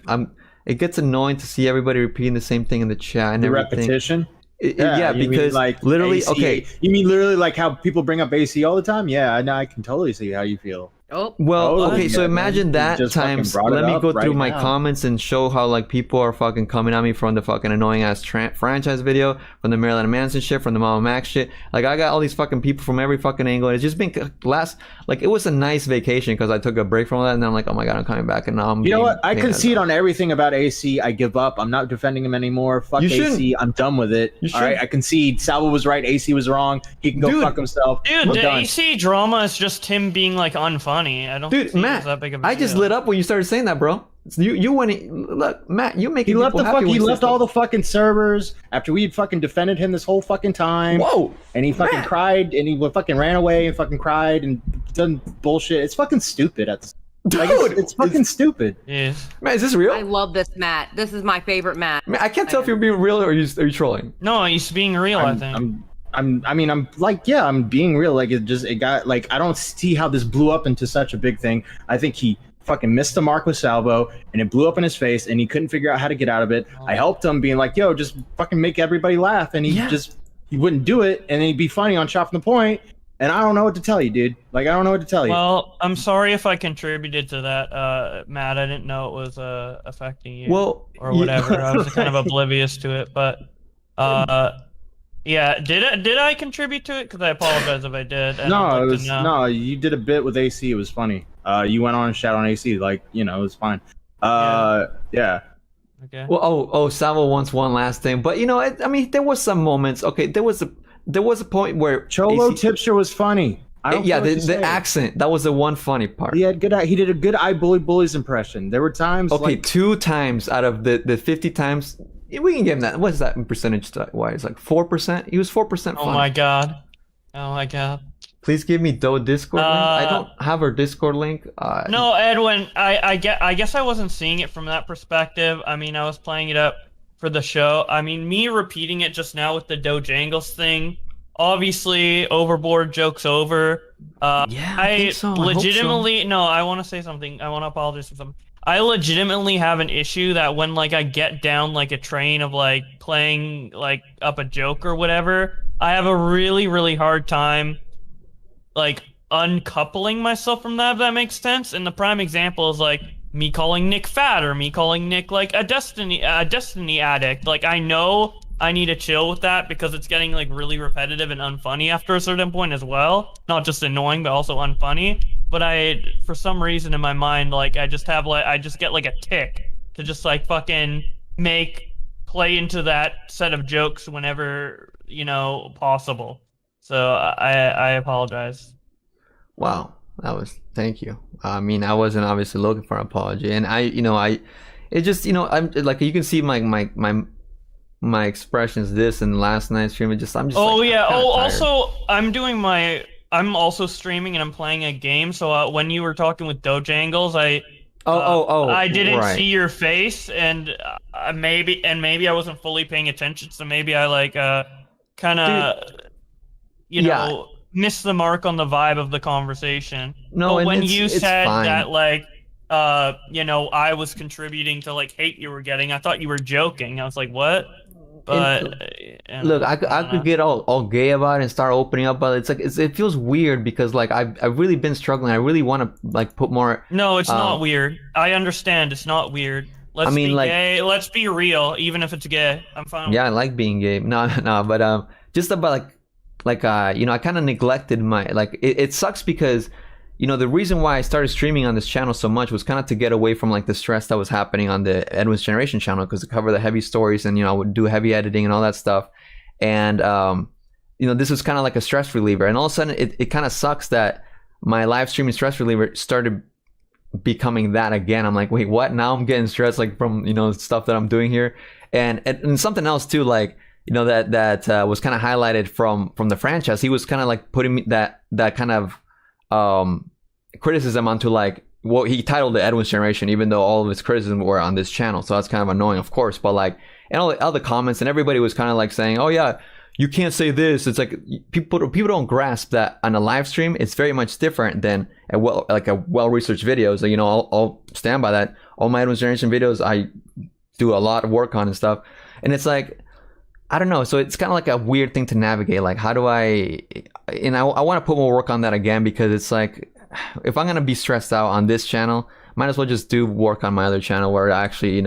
it gets annoying to see everybody repeating the same thing in the chat and the everything. repetition. Yeah, because literally, AC. okay. You mean literally how people bring up AC all the time? Yeah, I can totally see how you feel. Okay, so imagine that times. Let me go through my comments and show how people are fucking coming at me from the fucking annoying ass franchise video, from the Marilyn Manson shit, from the Mama Max shit. I got all these fucking people from every fucking angle. And it's just been it was a nice vacation because I took a break from all that, and then I'm like, oh my god, I'm coming back, and now I'm. You know what? I concede on everything about AC. I give up. I'm not defending him anymore. Fuck AC. I'm done with it. All right, I concede. Salvo was right. AC was wrong. He can go fuck himself. Dude, the AC drama is just him being unfunny. I don't. Dude, Matt, I just lit up when you started saying that, bro. You went. Look, Matt, you make. He left He left all the fucking servers after we had fucking defended him this whole fucking time. Whoa! And he fucking cried, and he fucking ran away and fucking cried and done bullshit. It's fucking stupid. Dude, it's fucking stupid. Yeah. Matt, is this real? I love this Matt. This is my favorite Matt. Man, I can't tell if you're being real or are you trolling. No, he's being real. I think. I'm being real. It got I don't see how this blew up into such a big thing. I think he fucking missed the mark with Salvo, and it blew up in his face, and he couldn't figure out how to get out of it. I helped him, being like, "Yo, just fucking make everybody laugh," and he wouldn't do it, and he'd be funny on Chopping the Point. And I don't know what to tell you, dude. I don't know what to tell you. Well, I'm sorry if I contributed to that, Matt. I didn't know it was affecting you. Or whatever. I was kind of oblivious to it, but yeah, did I contribute to it? Because I apologize if I did. No, you did a bit with AC. It was funny. You went on and shout on AC, it was fine. Yeah. Okay. Well, Salvo wants one last thing, but there was some moments. Okay, there was a point where Cholo Tipster was funny. The accent, that was the one funny part. He did a good I Bully Bullies impression. There were times. Okay, 2 times out of the 50 times. We can give him that. What's that in percentage wise? 4%? He was 4% funny. Oh my god. Please give me Doe Discord link. I don't have her Discord link. No, Edwin, I guess I wasn't seeing it from that perspective. I was playing it up for the show. Me repeating it just now with the DoeJenggles thing, obviously, overboard, joke's over. I think so. Legitimately, no, I want to say something. I want to apologize for something. I legitimately have an issue that when I get down a train of playing up a joke or whatever, I have a really, really hard time uncoupling myself from that, if that makes sense. And the prime example is me calling Nick fat or me calling Nick a Destiny addict. I know I need to chill with that because it's getting like really repetitive and unfunny after a certain point as well. Not just annoying, but also unfunny. But for some reason in my mind, like I just get like a tick to just like fucking play into that set of jokes whenever, possible. So I apologize. Wow. Thank you. I mean, I wasn't obviously looking for an apology, and it just, I'm like, you can see my expressions this and last night's stream. I'm just. Oh like, yeah. Oh, also, I'm also streaming and I'm playing a game. So when you were talking with DoeJenggles, I didn't see your face, and maybe I wasn't fully paying attention. So maybe I like kind of, missed the mark on the vibe of the conversation. No, but when it's you said fine. that, like, I was contributing to like hate you were getting, I thought you were joking. I was like, what? But look, I could get all gay about it and start opening up, but it's like it feels weird because like I've really been struggling. I really want to like put more. No, it's not weird. I understand it's not weird. Let's be gay. Let's be real, even if it's gay. I'm fine. Yeah, I like being gay. No, but just about I kind of neglected my it sucks because the reason why I started streaming on this channel so much was kind of to get away from like the stress that was happening on the Edwin's Generation channel, because to cover the heavy stories and I would do heavy editing and all that stuff, and this was kind of like a stress reliever, and all of a sudden it kind of sucks that my live streaming stress reliever started becoming that again. I'm like, wait, what? Now I'm getting stressed like from stuff that I'm doing here, and something else too, like that was kind of highlighted from the franchise. He was kind of like putting that kind of criticism onto like what he titled the Edwin's Generation, even though all of his criticism were on this channel. So that's kind of annoying, of course. But like, and all the other comments and everybody was kind of like saying, "Oh yeah, you can't say this." It's like people don't grasp that on a live stream, it's very much different than a well-researched video. So I'll stand by that. All my Edwin's Generation videos, I do a lot of work on and stuff, and it's like, I don't know. So it's kind of like a weird thing to navigate. Like, how do I want to put more work on that again, because it's like, if I'm going to be stressed out on this channel, might as well just do work on my other channel where actually,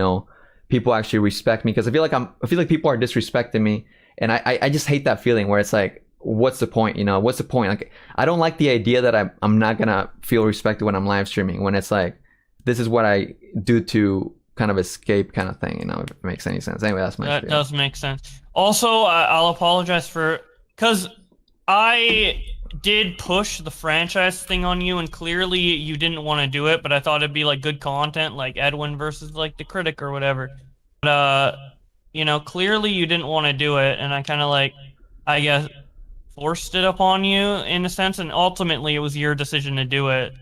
people actually respect me. Because I feel like people are disrespecting me. And I just hate that feeling where it's like, what's the point? What's the point? Like, I don't like the idea that I'm not going to feel respected when I'm live streaming, when it's like, this is what I do to kind of escape kind of thing, if it makes any sense. Anyway, that's my That spiel. does make sense. Also, I'll apologize because I did push the franchise thing on you, and clearly you didn't want to do it, but I thought it'd be like good content, like Edwin versus like the critic or whatever. But clearly you didn't want to do it, and I kind of like, I guess, forced it upon you in a sense, and ultimately it was your decision to do it.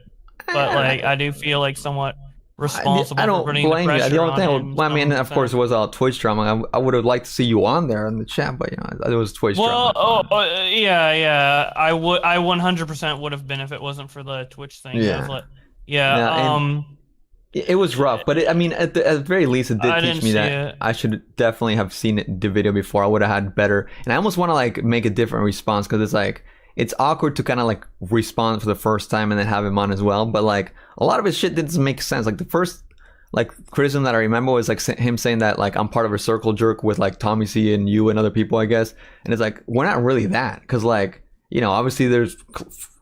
But like, I do feel like somewhat responsible. I don't for putting blame the you. The only thing, I mean, of so. course, it was all Twitch drama. I would have liked to see you on there in the chat, but it was Twitch drama. Yeah. I 100% would have been if it wasn't for the Twitch thing. Yeah. It was rough, but at the very least, it did teach me that I should definitely have seen the video before. I would have had better, and I almost want to like make a different response, because it's like, it's awkward to kind of like respond for the first time and then have him on as well. But like, a lot of his shit didn't make sense. Like the first like criticism that I remember was like him saying that like I'm part of a circle jerk with like Tommy C and you and other people, I guess. And it's like, we're not really that, because like, obviously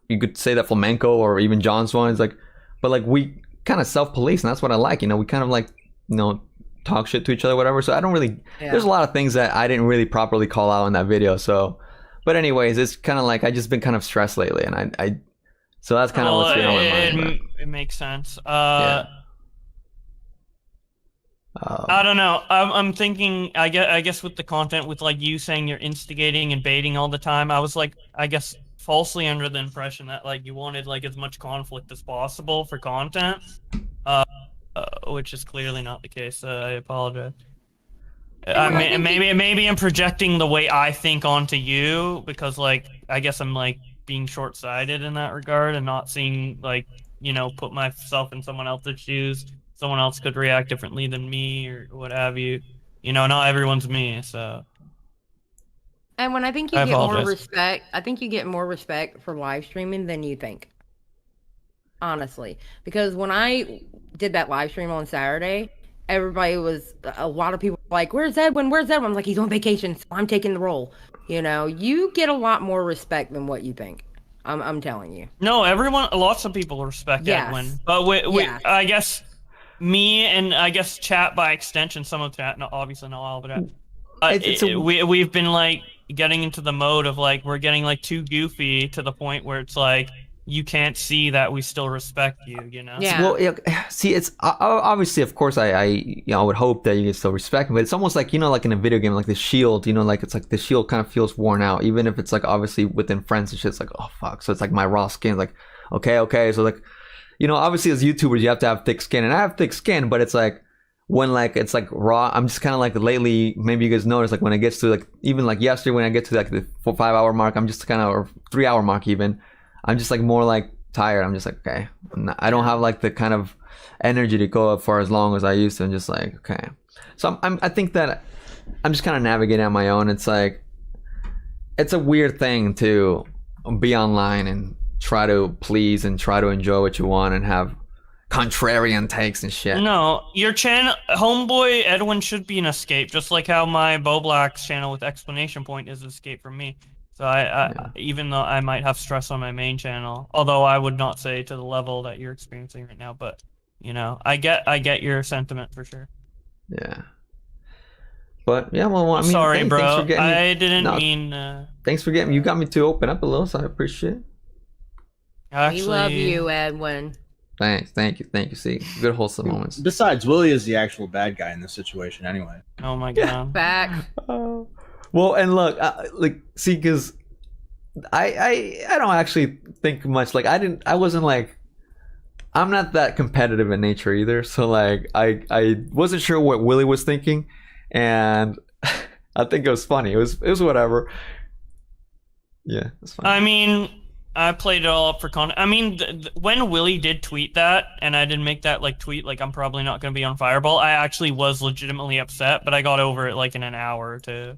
you could say that Flamenco or even John Swan is like, but like we kind of self-police, and that's what I like. We kind of like talk shit to each other, whatever. So I don't really. Yeah. There's a lot of things that I didn't really properly call out in that video. So. But anyways, it's kind of like I just been kind of stressed lately, and I so that's kind of what's going on in my mind. It makes sense. I don't know. I'm thinking. I guess with the content, with like you saying you're instigating and baiting all the time, I was like, I guess falsely under the impression that like you wanted like as much conflict as possible for content, which is clearly not the case. I apologize. Maybe I'm projecting the way I think onto you, because like I guess I'm like being short-sighted in that regard and not seeing like put myself in someone else's shoes. Someone else could react differently than me or what have you. Not everyone's me, so. And when I think you get more respect, I think you get more respect for live streaming than you think. Honestly, because when I did that live stream on Saturday, everybody was, a lot of people were like, where's Edwin? Where's Edwin? I'm like, he's on vacation, so I'm taking the role. You know, you get a lot more respect than what you think. I'm telling you. No, lots of people respect Edwin. But I guess me and I guess chat by extension, some of chat, obviously not all of it. We've been like getting into the mode of like, we're getting like too goofy to the point where it's like, you can't see that we still respect you, you know? Yeah. Well, see, it's obviously, of course, I would hope that you can still respect me, but it's almost like, you know, like in a video game, like the shield, you know, like it's like the shield kind of feels worn out, even if it's like obviously within friends and shit. It's like, oh fuck. So it's like my raw skin, like, okay. So like, you know, obviously as YouTubers, you have to have thick skin, and I have thick skin, but it's like when like it's like raw, I'm just kind of like lately, maybe you guys notice, like when it gets to like, even like yesterday when I get to like the 5 hour mark, I'm just kind of, or 3 hour mark even, I'm just like more like tired. I'm just like, okay, I don't have like the kind of energy to go up for as long as I used to. I'm just like, okay. So I think that I'm just kind of navigating on my own. It's like, it's a weird thing to be online and try to please and try to enjoy what you want and have contrarian takes and shit. No, your channel, Homeboy Edwin, should be an escape, just like how my Bo Black's channel with exclamation point is an escape from me. So I even though I might have stress on my main channel, although I would not say to the level that you're experiencing right now, but you know, I get your sentiment for sure. Yeah. But yeah, well, I mean, sorry, bro. Thanks for getting me, I didn't mean. Thanks for getting me. You got me to open up a little, so I appreciate it. Actually, we love you, Edwin. Thanks, thank you. See, good wholesome moments. Besides, Willie is the actual bad guy in this situation, anyway. Oh my god. Back. Well, and look, like, see, because I don't actually think much. Like, I wasn't like, I'm not that competitive in nature either. So like, I wasn't sure what Willie was thinking, and I think it was funny. It was whatever. Yeah, it's funny. I mean, I played it all up for content. I mean, when Willie did tweet that, and I didn't make that like tweet, like I'm probably not going to be on Fireball, I actually was legitimately upset, but I got over it like in an hour or two.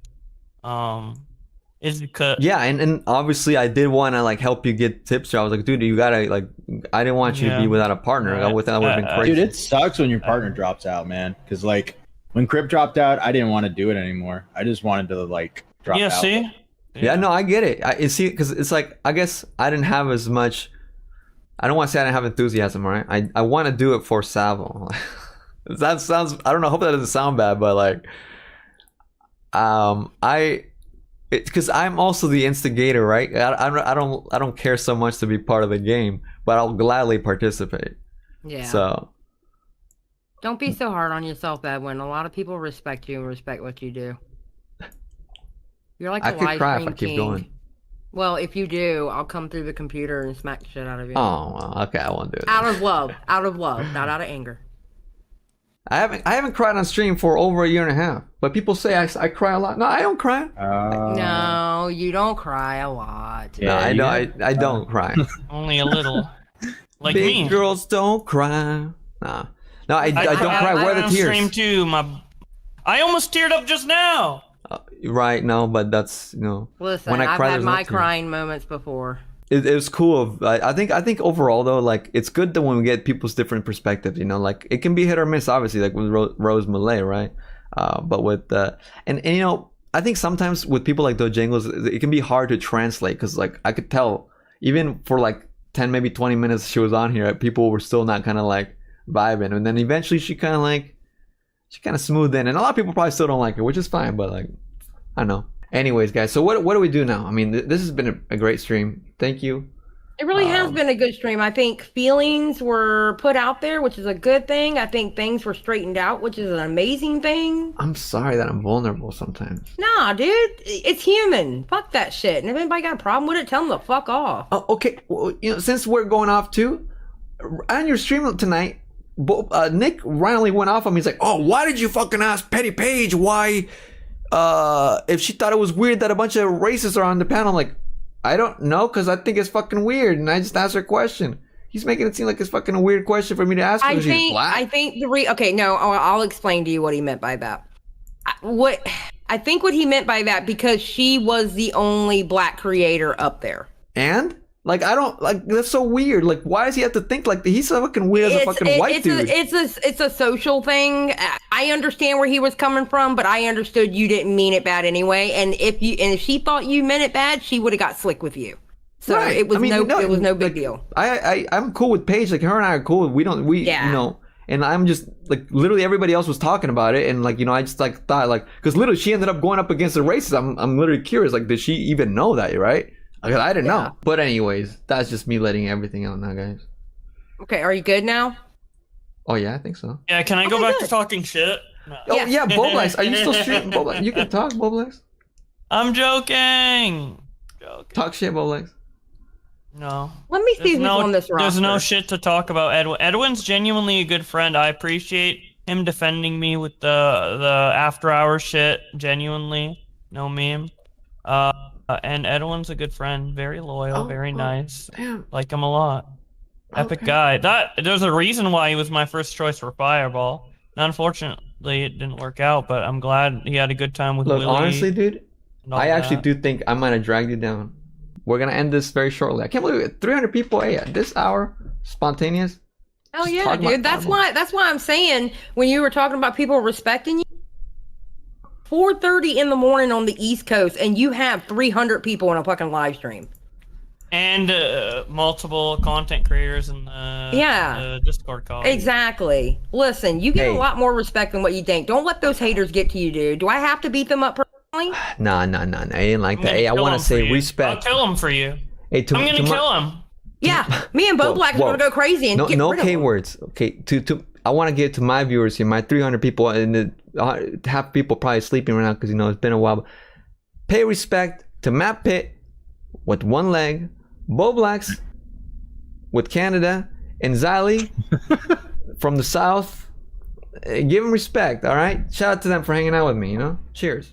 Is because yeah, and obviously I did want to like help you get Tipster. I was like, dude, you gotta like, I didn't want you to be without a partner. That would have been crazy. Dude, it sucks when your partner drops out, man. Because like when Crip dropped out, I didn't want to do it anymore. I just wanted to like drop out. See. Yeah, no, I get it. I see, because it's like, I guess I didn't have as much. I don't want to say I didn't have enthusiasm, right? I want to do it for Savo. That sounds. I don't know. I hope that doesn't sound bad, but like, because I'm also the instigator, right? I don't care so much to be part of the game, but I'll gladly participate. Yeah. So. Don't be so hard on yourself, Edwin. A lot of people respect you and respect what you do. You're like I a could cry if I livestream king. keep going. Well, if you do, I'll come through the computer and smack the shit out of you. Oh, well, okay, I won't do it. Out of love, not out of anger. I haven't cried on stream for over a year and a half, but people say I cry a lot. No, I don't cry. No, you don't cry a lot. Yeah, no, I don't cry. Only a little. Like Big me. girls don't cry. Nah. No, I don't cry. Where are the tears? Stream too. I almost teared up just now. Right, no, but that's, you know. Listen, when I cry, I've had my no crying moments before. It was cool. I think overall though, like, it's good that when we get people's different perspectives, you know, like it can be hit or miss, obviously, like with Rose Malay, right? But with and you know, I think sometimes with people like DoeJenggles, it can be hard to translate, because like I could tell even for like 10, maybe 20 minutes she was on here, people were still not kind of like vibing, and then eventually she kind of smoothed in, and a lot of people probably still don't like her, which is fine, but like, I don't know. Anyways, guys, so what do we do now? I mean, this has been a great stream. Thank you. It really has been a good stream. I think feelings were put out there, which is a good thing. I think things were straightened out, which is an amazing thing. I'm sorry that I'm vulnerable sometimes. Nah, dude, it's human. Fuck that shit. And if anybody got a problem with it, tell them to fuck off. Oh, okay. Well, you know, since we're going off too, on your stream tonight, Nick randomly went off on me. He's like, "Oh, why did you fucking ask Petty Page why?" If she thought it was weird that a bunch of racists are on the panel. I'm like, I don't know, because I think it's fucking weird, and I just asked her a question. He's making it seem like it's fucking a weird question for me to ask. I think okay, no, I'll explain to you what he meant by that. I think what he meant by that, because she was the only black creator up there. And Like I don't like that's so weird. Like why does he have to think like that? He's so fucking weird as a fucking white dude. It's a social thing. I understand where he was coming from, but I understood you didn't mean it bad anyway. And if she thought you meant it bad, she would have got slick with you. So right. it was it was no big deal. I'm cool with Paige. Like her and I are cool. We you know. And I'm just like literally everybody else was talking about it, and like I just like thought like because literally she ended up going up against the racist. I'm literally curious. Like did she even know that? Right? Because I didn't know. But anyways, that's just me letting everything out now, guys. Okay, are you good now? Oh yeah, I think so. Yeah, can I go back to talking shit? No. Oh yeah, Boblex. Are you still streaming? Boblex? You can talk, Boblex. I'm joking. Talk shit, Boblex. No. Let me see who's on this roster. There's no shit to talk about, Edwin. Edwin's genuinely a good friend. I appreciate him defending me with the after hours shit. Genuinely, no meme. And Edwin's a good friend, very loyal, very nice. Damn. Like him a lot. Epic guy. There's a reason why he was my first choice for Fireball. Unfortunately, it didn't work out, but I'm glad he had a good time with Willie. Honestly, dude, I actually do think I might have dragged you down. We're gonna end this very shortly. I can't believe it. 300 people at this hour, spontaneous. Oh yeah, dude. That's why I'm saying when you were talking about people respecting you. 4:30 in the morning on the East Coast, and you have 300 people in a fucking live stream. And multiple content creators in the Discord call. Exactly. Listen, you get a lot more respect than what you think. Don't let those haters get to you, dude. Do I have to beat them up personally? Nah. I ain't like that. Hey, I want to say respect. I'll kill him for you. Hey, I'm gonna kill him. Yeah, me and Bo Black are gonna go crazy and get rid of K him. words. Okay, I want to give to my viewers here, my 300 people, and half people probably sleeping right now because it's been a while. Pay respect to Matt Pitt with one leg, Bo Blacks with Canada, and Zali from the South. Give them respect, all right? Shout out to them for hanging out with me. Cheers.